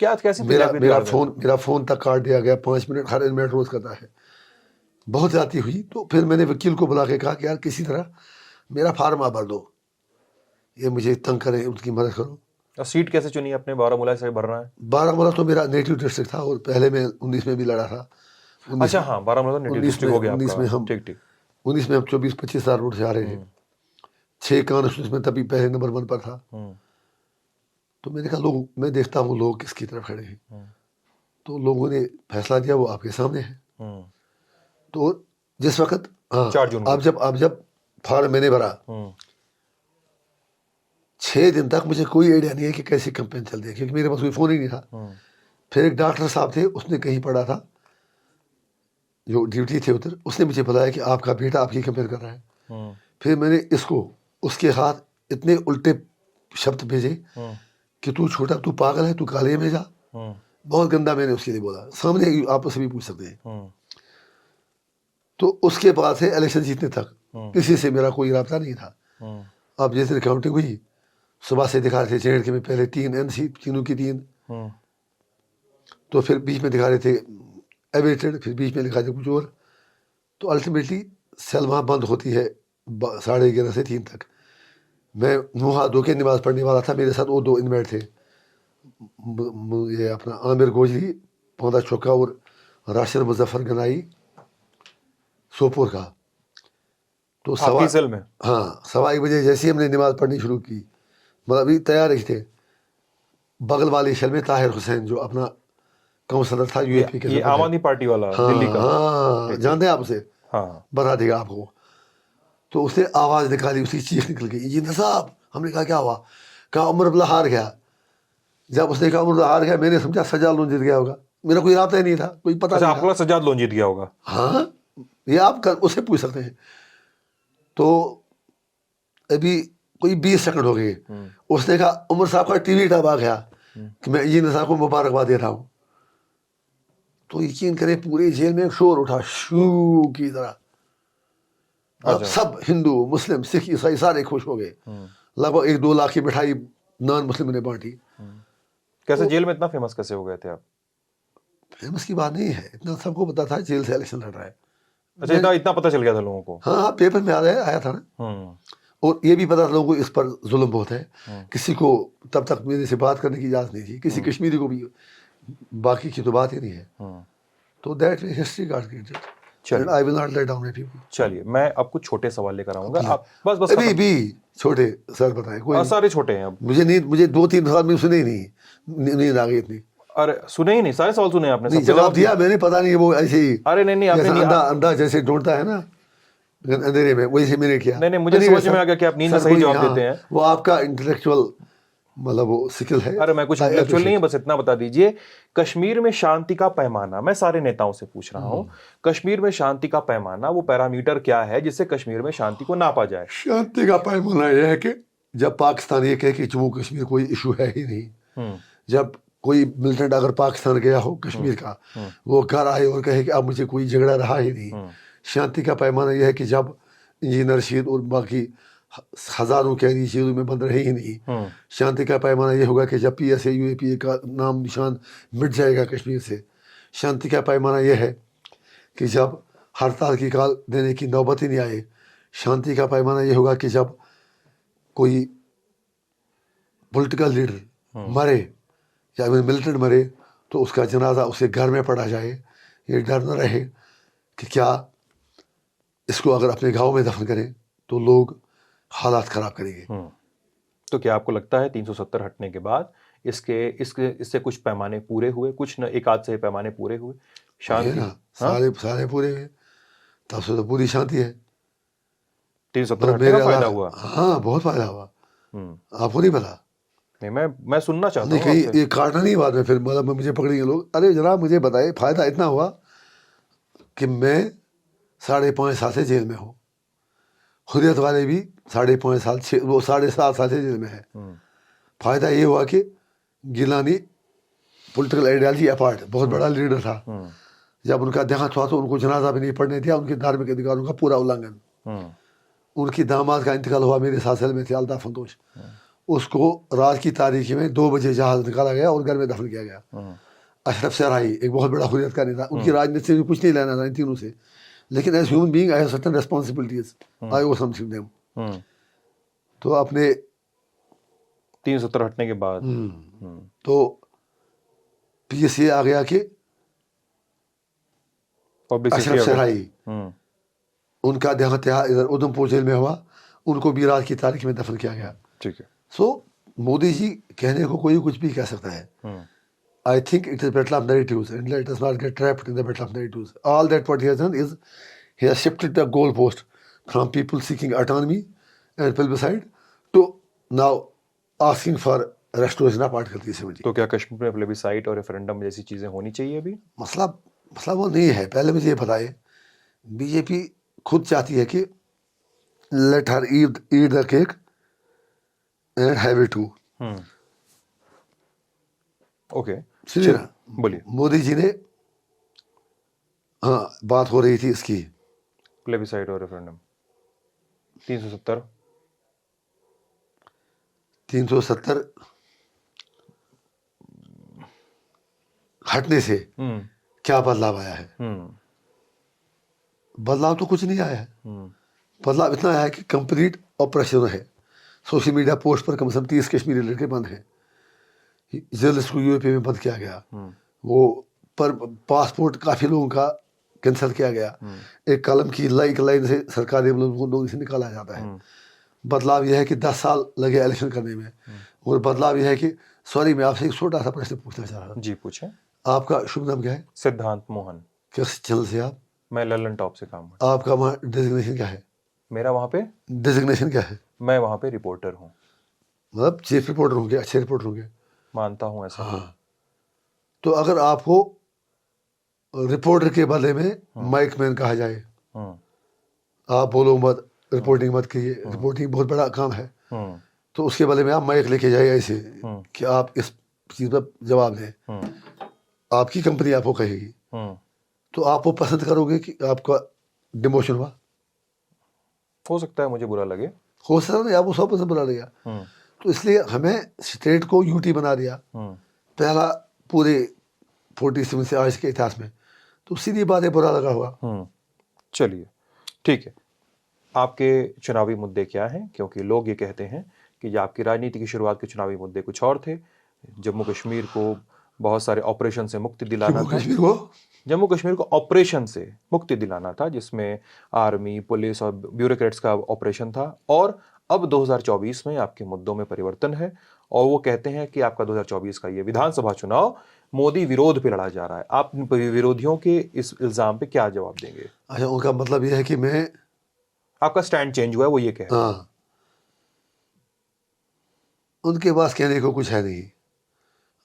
[SPEAKER 1] کیا کیسی
[SPEAKER 2] میرا فون تک کاٹ دیا گیا, 5 منٹ ہر منٹ روز کرتا ہے. بہت زیادتی ہوئی تو پھر میں نے وکیل کو بلا کے کہا کہ یار کسی طرح میرا فارم آپ بھر دو, یہ مجھے تنگ کرے, ان کی مدد کرو.
[SPEAKER 1] اور سیٹ کیسے چنی اپنے بارہمولہ سے بھرنا ہے؟
[SPEAKER 2] بارہمولہ تو میرا نیٹو ڈسٹرکٹ تھا, اور پہلے میں 19 میں بھی لڑا تھا.
[SPEAKER 1] اچھا ہاں, بارہمولہ نیٹو ڈسٹرکٹ ہو گیا آپ کا.
[SPEAKER 2] 19 میں ہم 24-25 ہزار ووٹ سے آ رہے تھے. 6 کانسٹیٹیوشن میں تبھی پہلے نمبر 1 پر تھا. تو میں نے کہا لوگ, میں دیکھتا ہوں لوگ کس کی طرف کھڑے ہیں. تو لوگوں نے فیصلہ دیا, وہ آپ کے سامنے ہے. تو جس وقت آپ جب فارم میں نے بھرا, 6 دن تک مجھے کوئی آئیڈیا نہیں ہے کہ کیسی کمپین چلتی ہے, کیونکہ میرے پاس کوئی فون ہی نہیں تھا. پھر ایک ڈاکٹر صاحب تھے, اس نے کہیں پڑھا تھا, جو ڈیوٹی تھے ادھر, اس نے مجھے بتایا کہ آپ کا بیٹا آپ کی کمپین کر رہا ہے. پھر میں نے اس کے ہاتھ اتنے الٹے شبد بھیجے کہ تو چھوٹا, تو پاگل ہے, تو کالے میں جا. بہت گندا میں نے اس کے لیے بولا, سامنے آپ سے بھی پوچھ سکتے ہیں. تو اس کے بعد سے الیکشن جیتنے تک کسی سے میرا کوئی رابطہ نہیں تھا. اب جس دن کاؤنٹنگ ہوئی, صبح سے دکھا رہے تھے چینڈ کے میں پہلے 3 NC, تینوں کی 3, تو پھر بیچ میں دکھا رہے تھے ایویٹڈ, پھر بیچ میں دکھا رہے کچھ اور. تو الٹیمیٹلی سیل وہاں بند ہوتی ہے 11:30 سے 3 تک. میں منہ ہاتھ دھو کے نماز پڑھنے والا تھا, میرے ساتھ اور 2 انویٹ تھے, یہ اپنا عامر گوجری پوندا چوکا اور راشد مظفر گنائی سوپور کا. تو
[SPEAKER 1] میں
[SPEAKER 2] ہاں 1:15 بجے جیسے ہی ہم نے نماز پڑھنی شروع کی, مطلب ابھی تیار ہی تھے, بغل والی شل میں طاہر حسین جو اپنا کونسلر تھا UAP کے,
[SPEAKER 1] یہ عام آدمی پارٹی والا دلی کا,
[SPEAKER 2] ہاں جانتے ہیں آپ اسے,
[SPEAKER 1] ہاں
[SPEAKER 2] بتا دے گا آپ کو. تو اس نے آواز نکالی, اس کی چیخ نکل گئی, انجینئر صاحب. ہم نے کہا کیا ہوا؟ کہا عمر عبداللہ ہار گیا. جب اس نے کہا عمر عبداللہ ہار گیا, میں نے سمجھا سجاد لون جیت گیا ہوگا. میرا کوئی رابطہ ہی نہیں تھا, کوئی پتہ نہیں.
[SPEAKER 1] آپ کو سجاد لون جیت گیا ہوگا؟
[SPEAKER 2] ہاں, یہ آپ اسے پوچھ سکتے ہیں. تو ابھی کوئی 20 سیکنڈ ہو گئے. اس نے کہا عمر صاحب کا ٹی وی ٹاپ آ گیا کہ میں انجینئر صاحب کو مبارکباد دے رہا ہوں. تو یقین کریں پورے جیل میں ایک شور اٹھا شو کی طرح. اب سب ہندو, مسلم, سکھ, عیسائی سارے خوش ہو گئے. لگ بھگ 1-2 لاکھ کی مٹھائی نان مسلم نے بانٹی.
[SPEAKER 1] کیسے جیل میں اتنا فیمس کیسے ہو گئے تھے آپ؟
[SPEAKER 2] فیمس کی بات نہیں ہے, اتنا سب کو پتا تھا جیل سے الیکشن لڑ رہا ہے.
[SPEAKER 1] اچھا اتنا پتہ چل گیا تھا لوگوں کو؟
[SPEAKER 2] ہاں پیپر میں آیا تھا نا. اور یہ بھی پتا تھا لوگوں کو اس پر ظلم بہت ہے. کسی کو تب تک میرے سے بات کرنے کی اجازت نہیں تھی, کسی کشمیری کو بھی, باقی کی تو بات ہی نہیں ہے. تو دیٹ ہسٹری گاٹ کریٹڈ.
[SPEAKER 1] چلیے میں آپ کو چھوٹے سوال لے کر آؤں گا, آپ بس
[SPEAKER 2] ابھی بھی چھوٹے سر بتائیں. کوئی
[SPEAKER 1] سارے چھوٹے ہیں. اب
[SPEAKER 2] مجھے 2-3 سوال میں سنے ہی نہیں, نیند آ گئی اتنی.
[SPEAKER 1] ارے سنے ہی نہیں, سارے سوال سنے آپ نے؟
[SPEAKER 2] جواب دیا میں نے, پتا نہیں وہ ایسے ہی.
[SPEAKER 1] ارے نہیں آپ نے
[SPEAKER 2] اندھا جیسے ڈھونڈتا ہے نا اندھیرے میں, ویسے میں نے کیا.
[SPEAKER 1] نہیں مجھے سمجھ میں آ گیا کہ آپ نیند میں صحیح جواب دیتے ہیں.
[SPEAKER 2] وہ آپ کا انٹلیکچوئل مطلب وہ سکل ہے.
[SPEAKER 1] ارے میں کچھ انٹلیکچوئل نہیں ہے, بس اتنا بتا دیجئے. کشمیر میں شانتی کا پیمانہ, میں سارے نیتاؤں سے پوچھ رہا ہوں, کشمیر میں شانتی کا پیمانہ, وہ پیرامیٹر کیا ہے جس سے کشمیر میں شانتی کو ناپا جائے؟
[SPEAKER 2] شانتی کا پیمانہ یہ ہے کہ جب پاکستان یہ کہے کہ جموں کشمیر کوئی ایشو ہے ہی نہیں, جب کوئی ملٹنٹ اگر پاکستان گیا ہو کشمیر کا, وہ گھر آئے اور کہے کہ اب مجھے کوئی جھگڑا رہا ہی نہیں. شانتی کا پیمانہ یہ ہے کہ جب انجینئر رشید اور باقی ہزاروں قیدی جیلوں میں بند رہے ہی نہیں. شانتی کا پیمانہ یہ ہوگا کہ جب PSA UAPA کا نام نشان مٹ جائے گا کشمیر سے. شانتی کا پیمانہ یہ ہے کہ جب ہڑتال کی کال دینے کی نوبت ہی نہیں آئے. شانتی کا پیمانہ یہ ہوگا کہ جب کوئی پولیٹیکل لیڈر مرے یا ملٹنٹ مرے تو اس کا جنازہ اسے گھر میں پڑھا جائے, یہ ڈر نہ رہے کہ کیا اس کو اگر اپنے گاؤں میں دفن کریں تو لوگ حالات خراب کریں گے.
[SPEAKER 1] تو کیا آپ کو لگتا ہے 370 ہٹنے کے بعد اس سے کچھ پیمانے پورے ہوئے, کچھ نہ ایک آدھ سے پیمانے پورے ہوئے؟
[SPEAKER 2] شانتی سارے پورے ہوئے, تب سے تو پوری شانتی ہے.
[SPEAKER 1] 370 ہٹنے کا فائدہ ہوا؟
[SPEAKER 2] ہاں بہت فائدہ ہوا. آپ کو نہیں پتا؟
[SPEAKER 1] نہیں میں سننا چاہتا ہوں.
[SPEAKER 2] کہیں یہ کاٹنا نہیں بات میں, پھر مطلب مجھے پکڑیں گے لوگ. ارے جناب مجھے بتائے, فائدہ اتنا ہوا کہ میں 5.5 سال سے جیل میں ہوں. حریت والے بھی 5.5 سال, وہ 7.5 سال سے جیل میں ہے. فائدہ یہ ہوا کہ گیلانی پولیٹیکل آئیڈیالوجی اپارٹ بہت بڑا لیڈر تھا. جب ان کا دیہانت ہوا تو ان کو جنازہ بھی نہیں پڑھنے دیا, ان کے دھارمک ادھیکاروں کا پورا النگھن. ان کی داماد کا انتقال ہوا, میرے ساتھ سیل میں تھے الطاف فندوش, اس کو رات کی تاریخی میں 2 بجے جہاز نکالا گیا اور گھر میں دفن کیا گیا. اشرف سرحائی ایک بہت بڑا حریت کا نیتا, ان کی راجنیتی سے کچھ نہیں لینا تھا ان تینوں سے, لیکن as human being I have certain responsibilities, I O some thing them. تو اپنے
[SPEAKER 1] 370 ہٹنے کے بعد
[SPEAKER 2] تو پی ایس یہ آ گیا کہ اشرف سرحائی ان کا دیہانت ادھر ادھم پور جیل میں ہوا, ان کو بھی رات کی تاریخ میں دفن کیا گیا.
[SPEAKER 1] ٹھیک ہے.
[SPEAKER 2] سو مودی جی کہنے کو کوئی کچھ بھی کہہ سکتا ہے. I think it is a battle of narratives, and let us not get trapped in the battle of narratives. All that what he has done is he has shifted the goalpost from people seeking autonomy and plebiscite to now asking for restoration of Article 370.
[SPEAKER 1] تو کیا کشمیر میں پلیبیسائٹ اور referendum جیسی چیزیں ہونی چاہیے ابھی؟
[SPEAKER 2] مسئلہ وہ نہیں ہے. پہلے مجھے یہ بتائے, بی جے پی خود چاہتی ہے کہ let her eat the cake and have it too.
[SPEAKER 1] Okay,
[SPEAKER 2] سنیے نا,
[SPEAKER 1] بولیے.
[SPEAKER 2] مودی جی نے, ہاں بات ہو رہی تھی اس کی
[SPEAKER 1] پلیبیسائٹ اور ریفرنڈم
[SPEAKER 2] 370 ہٹنے سے کیا بدلاؤ آیا ہے؟ بدلاؤ تو کچھ نہیں آیا ہے. بدلاؤ اتنا آیا ہے کہ کمپلیٹ آپریشن ہے. سوشل میڈیا پوسٹ پر کم سے کم 30 کشمیری لڑکے بند ہیں. جرنلسٹ کو یو پی میں بند کیا گیا. وہ پر پاسپورٹ کافی لوگوں کا کینسل کیا گیا. ایک قلم کی لائن سے سرکاری لوگوں سے نکالا جاتا ہے. بدلاؤ یہ ہے کہ 10 سال لگے الیکشن کرنے میں. اور بدلاؤ یہ ہے کہ سوری میں آپ سے ایک چھوٹا سا پرشن پوچھنا چاہ رہا ہوں.
[SPEAKER 1] جی پوچھیں.
[SPEAKER 2] آپ کا شبھ نام کیا ہے؟
[SPEAKER 1] سدھانت موہن.
[SPEAKER 2] کس چینل سے آپ؟
[SPEAKER 1] میں للن ٹاپ سے کام کرتا
[SPEAKER 2] ہوں. آپ کا وہاں ڈیزگنیشن کیا ہے؟
[SPEAKER 1] میرا وہاں پہ
[SPEAKER 2] ڈیزگنیشن کیا ہے؟
[SPEAKER 1] میں وہاں پہ رپورٹر ہوں.
[SPEAKER 2] مطلب چیف رپورٹر ہوں گے, اچھے رپورٹر ہوں گے,
[SPEAKER 1] مانتا ہوں ایسا.
[SPEAKER 2] ہاں. تو اگر آپ کو رپورٹر کے بدلے میں مائک مین کہا جائے, آپ بولو مت, رپورٹنگ مت کیجیے, رپورٹنگ بہت بڑا کام ہے, تو اس کے بدلے میں آپ مائک لے کے جائے ایسے کہ آپ اس چیز پر جواب دیں, آپ کی کمپنی آپ کو کہے گی, تو آپ وہ پسند کرو گے کہ آپ کا ڈیموشن ہوا؟
[SPEAKER 1] ہو سکتا ہے مجھے برا لگے,
[SPEAKER 2] ہو سکتا نہیں, آپ کو 100% برا لگا. تو اس لیے ہمیں اسٹیٹ کو یو ٹی بنا دیا پہلا پورے 47 سے آج کے اتہاس میں. تو سیدھی بات ہے, برا لگا ہوا.
[SPEAKER 1] چلیے ٹھیک ہے. آپ کے چناوی مدعے کیا ہیں؟ کیونکہ لوگ یہ کہتے ہیں کہ آپ کی راجنیتی کی شروعات کے چناوی مدعے کچھ اور تھے. جموں کشمیر کو بہت سارے آپریشن سے مکتی دلانا تھا. جموں کشمیر کو آپریشن سے مکتی دلانا تھا, جس میں آرمی, پولیس اور بیوروکریٹس کا آپریشن تھا. اور اب 2024 میں آپ کے مدعوں میں پریورتن ہے, اور وہ کہتے ہیں کہ آپ کا 2024 کا یہ ودھان سبھا چناؤ مودی ویرودھ پہ لڑا جا رہا ہے. آپ ویرودھیوں کے اس الزام پہ کیا جواب دیں گے؟
[SPEAKER 2] اچھا, ان کا مطلب یہ ہے کہ میں,
[SPEAKER 1] آپ کا سٹینڈ چینج ہوا ہے, وہ یہ کہہ رہے ہیں.
[SPEAKER 2] ان کے پاس کہنے کو کچھ ہے نہیں.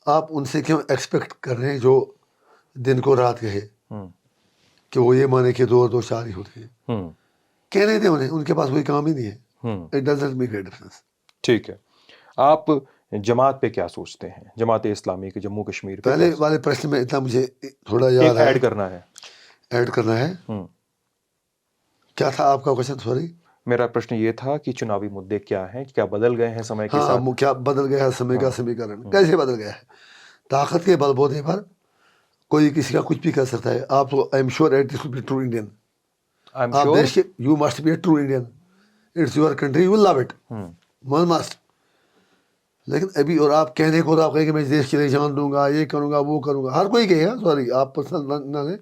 [SPEAKER 2] آپ ان سے کیوں ایکسپیکٹ کر رہے ہیں جو دن کو رات کہے کہ وہ یہ مانے کہ 2 اور 2 4 ہی ہوتے ہیں؟ کہنے دیں انہیں, ان کے پاس کوئی کام ہی نہیں ہے. It doesn't make a difference.
[SPEAKER 1] ٹھیک ہے. آپ جماعت پہ کیا سوچتے ہیں, جماعت اسلامی کے جموں کشمیر پہ؟
[SPEAKER 2] پہلے والے پرشن میں اتنا مجھے تھوڑا یاد ہے,
[SPEAKER 1] ایڈ کرنا ہے.
[SPEAKER 2] کیا تھا آپ کا کوشچن؟ سوری,
[SPEAKER 1] میرا پرشن یہ تھا کہ چناوی مدعے کیا ہیں, کیا بدل گئے ہیں سمے کے ساتھ؟
[SPEAKER 2] ہاں, کیا بدل گیا ہے سمے کا سمیکرن؟ کیسے بدل گیا ہے؟ طاقت کے بل بوتے پر کوئی کسی کا کچھ بھی کر سکتا ہے. آپ I am sure at this will be true Indian. آپ دیش کے, you must be a true Indian. It's your country, you will love it, one must. لیکن ابھی, اور آپ کہنے کو تو آپ کہیں کہ میں دیش کے لیے جان دوں گا, یہ کروں گا, وہ کروں گا, ہر کوئی کہے گا. سوری, آپ پرسنل نہ لیں.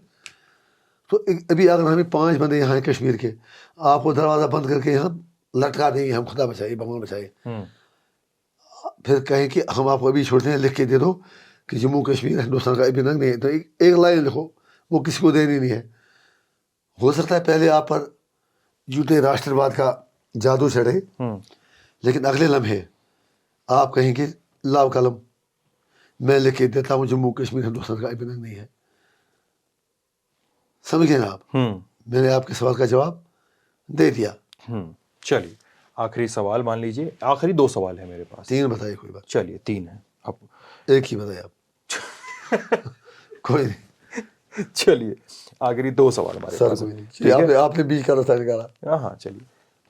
[SPEAKER 2] تو ابھی اگر ہمیں 5 بندے یہاں ہیں کشمیر کے, آپ کو دروازہ بند کر کے یہاں لٹکا دیں گے, ہم خدا بچائے بھگوان بچائے, پھر کہیں کہ ہم آپ کو ابھی چھوڑتے ہیں, لکھ کے دے دو کہ جموں کشمیر ہندوستان کا ابھی ننگ نہیں ہے, تو ایک لائن لکھو, وہ کسی کو دینی نہیں ہے. ہو سکتا ہے پہلے آپ پر جھوٹے راشٹر واد کا جادو چڑھے, لیکن اگلے لمحے آپ کہیں کہ لاؤ قلم, میں لکھ کے دیتا ہوں جموں کشمیر ہندوستان کا ابھی ننگ نہیں ہے. سمجھے نا آپ؟ میں نے آپ کے سوال کا جواب دے دیا.
[SPEAKER 1] چلیے آخری سوال مان لیجیے. آخری 2 سوال ہیں میرے پاس.
[SPEAKER 2] 3 بتائیے, کوئی بات.
[SPEAKER 1] چلیے 3 ہیں, اب
[SPEAKER 2] ایک ہی بتائیے آپ. کوئی نہیں,
[SPEAKER 1] چلیے آخری 2 سوال ہمارے پاس.
[SPEAKER 2] کوئی نہیں, آپ نے بیچ کا راستہ نکالا.
[SPEAKER 1] ہاں چلیے.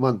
[SPEAKER 2] 1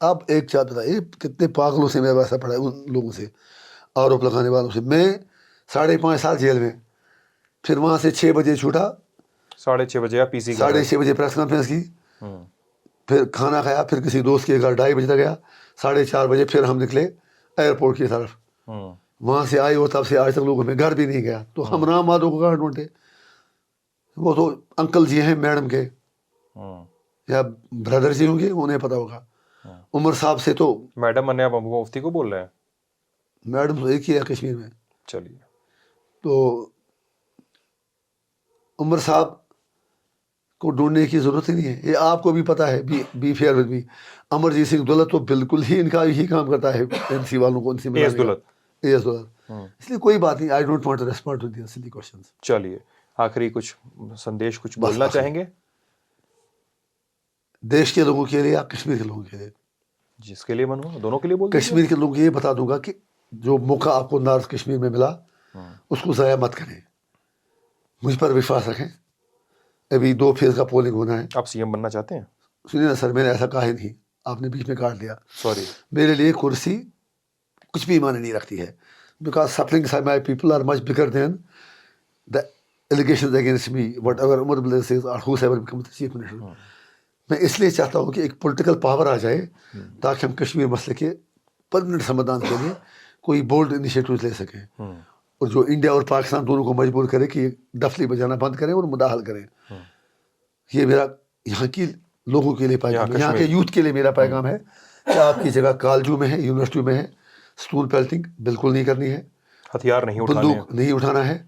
[SPEAKER 2] اب ایک چاہتا تھا یہ کتنے پاگلوں سے میں ویسا پڑھا ہے ان لوگوں سے آروپ لگانے والوں سے. میں 5.5 سال جیل میں, پھر وہاں سے 6 بجے چھوٹا,
[SPEAKER 1] 6:30 بجے آپ پی سی
[SPEAKER 2] 6:30 بجے پریس کانفرنس کی, پھر کھانا کھایا, پھر کسی دوست کے گھر 2:30 بجے تک گیا, 4:30 بجے پھر ہم نکلے ایئرپورٹ کی طرف. وہاں سے آئے اور تب سے آج تک لوگوں میں گھر بھی نہیں گیا. تو ہم رام مادھو کو کہاں ڈھونڈے, وہ تو انکل جی ہیں میڈم کے یا بردر جی ہوں گے, انہیں پتا ہوگا. عمر صاحب سے تو
[SPEAKER 1] میڈم منیا ابو مفتی کو بول رہے ہیں,
[SPEAKER 2] میڈم تو ایک ہی ہے کشمیر میں.
[SPEAKER 1] چلیے
[SPEAKER 2] تو عمر صاحب کو ڈھونڈنے کی ضرورت ہی نہیں ہے, یہ آپ کو بھی پتا ہے. Be fair with me, Amarjit Singh Dulat تو بالکل ہی ان کا یہی کام کرتا ہے این سی والوں کو, ان سے
[SPEAKER 1] ایس دولت.
[SPEAKER 2] اس لیے کوئی بات نہیں. I don't want to respond to these silly questions.
[SPEAKER 1] چلیے آخری کچھ سندیش کچھ بولنا چاہیں گے
[SPEAKER 2] دیش کے لوگوں کے لیے یا کشمیر کے لوگوں کے لیے؟
[SPEAKER 1] جس کے لیے من ہو دونوں کے لیے بول دیجیے.
[SPEAKER 2] کشمیر کے لوگوں کو یہ بتا دوں گا کہ جو موقع آپ کو نارتھ کشمیر میں ملا اس کو ضائع مت کریں, مجھ پر وشواس رکھیں. ابھی 2 فیز کا پولنگ ہونا ہے.
[SPEAKER 1] آپ سی ایم بننا چاہتے ہیں؟
[SPEAKER 2] سنیے نا سر, میں نے ایسا کہا ہی نہیں, آپ نے بیچ میں کاٹ لیا.
[SPEAKER 1] سوری,
[SPEAKER 2] میرے لیے کرسی کچھ بھی معنی نہیں رکھتی ہے, because suffering my people are much bigger than the allegations against me whatever Omar Abdullah says or whoever become the chief minister. میں اس لیے چاہتا ہوں کہ ایک پولیٹیکل پاور آ جائے تاکہ ہم کشمیر مسئلے کے پرمنٹ سمادھان کے لیے کوئی بولڈ انیشیٹوز لے سکیں, اور جو انڈیا اور پاکستان دونوں کو مجبور کرے کہ ڈفلی بجانا بند کریں اور مداخل کریں. یہ میرا یہاں کی لوگوں کے لیے پیغام ہے, یہاں کے یوتھ کے لیے میرا پیغام ہے کہ آپ کی جگہ کالجوں میں ہے, یونیورسٹیوں میں ہے, اسٹون پیلٹنگ بالکل نہیں کرنی ہے,
[SPEAKER 1] ہتھیار نہیں اٹھانے,
[SPEAKER 2] بندوق نہیں اٹھانا ہے.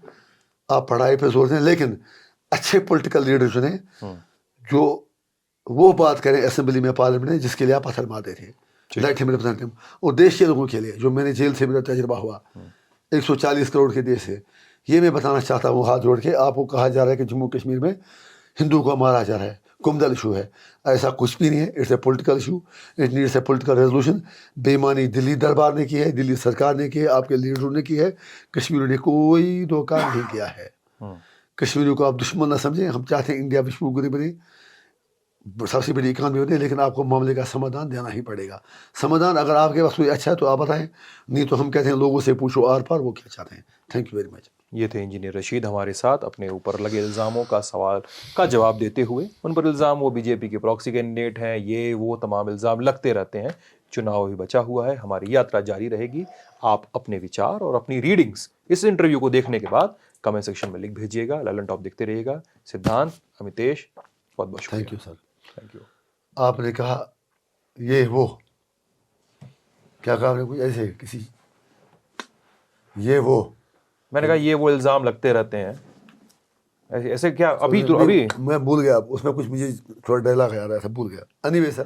[SPEAKER 2] آپ پڑھائی پہ زور دیں, لیکن اچھے پولیٹیکل لیڈر چنیں جو وہ بات کریں اسمبلی میں, پارلیمنٹ میں, جس کے لیے آپ پتھر مارتے تھے. لیٹ ہم ریپرزینٹ ہم. اور دیش کے لوگوں کے لیے, جو میں نے جیل سے میرا تجربہ ہوا 140 کروڑ کے دیش سے, یہ میں بتانا چاہتا ہوں ہاتھ جوڑ کے. آپ کو کہا جا رہا ہے کہ جموں کشمیر میں ہندو کو مارا جا رہا ہے, کمدل ایشو ہے. ایسا کچھ بھی نہیں ہے. It's a political issue, it needs a political resolution. بےمانی دلی دربار نے کی ہے, دلی سرکار نے کی ہے, آپ کے لیڈروں نے کی ہے. کشمیریوں نے کوئی دھوکہ نہیں کیا ہے. کشمیریوں کو آپ دشمن نہ سمجھیں. ہم چاہتے ہیں انڈیا وشو گری بنے, سب سے بڑی اکانومی ہوتی ہے, لیکن آپ کو معاملے کا سمادھان دینا ہی پڑے گا. سمادھان اگر آپ کے پاس کوئی اچھا ہے تو آپ بتائیں, نہیں تو ہم کہتے ہیں لوگوں سے پوچھو آر پار وہ کیا چاہتے ہیں. Thank you very much.
[SPEAKER 1] یہ تھے انجینئر رشید ہمارے ساتھ اپنے اوپر لگے الزاموں کا سوال کا جواب دیتے ہوئے. ان پر الزام وہ بی جے پی کے پراکسی کینڈیڈیٹ ہیں, یہ وہ تمام الزام لگتے رہتے ہیں. چناؤ ہی بچا ہوا ہے, ہماری یاترا جاری رہے گی. آپ اپنے وچار اور اپنی ریڈنگز اس انٹرویو کو دیکھنے کے بعد کمنٹ سیکشن میں لکھ بھیجیے گا. للن ٹاپ دیکھتے رہیے گا. سدھانت, امیتیش, بہت بہت شکریہ.
[SPEAKER 2] Thank you sir.
[SPEAKER 1] Thank you.
[SPEAKER 2] آپ نے کہا یہ وہ کیا کہا آپ نے, کوئی ایسے کسی یہ وہ,
[SPEAKER 1] میں نے کہا یہ وہ الزام لگتے رہتے ہیں ایسے کیا ابھی تو ابھی
[SPEAKER 2] میں بھول گیا, اس میں کچھ مجھے تھوڑا ڈائلاگ آ رہا تھا, بھول گیا. اینی وے سر,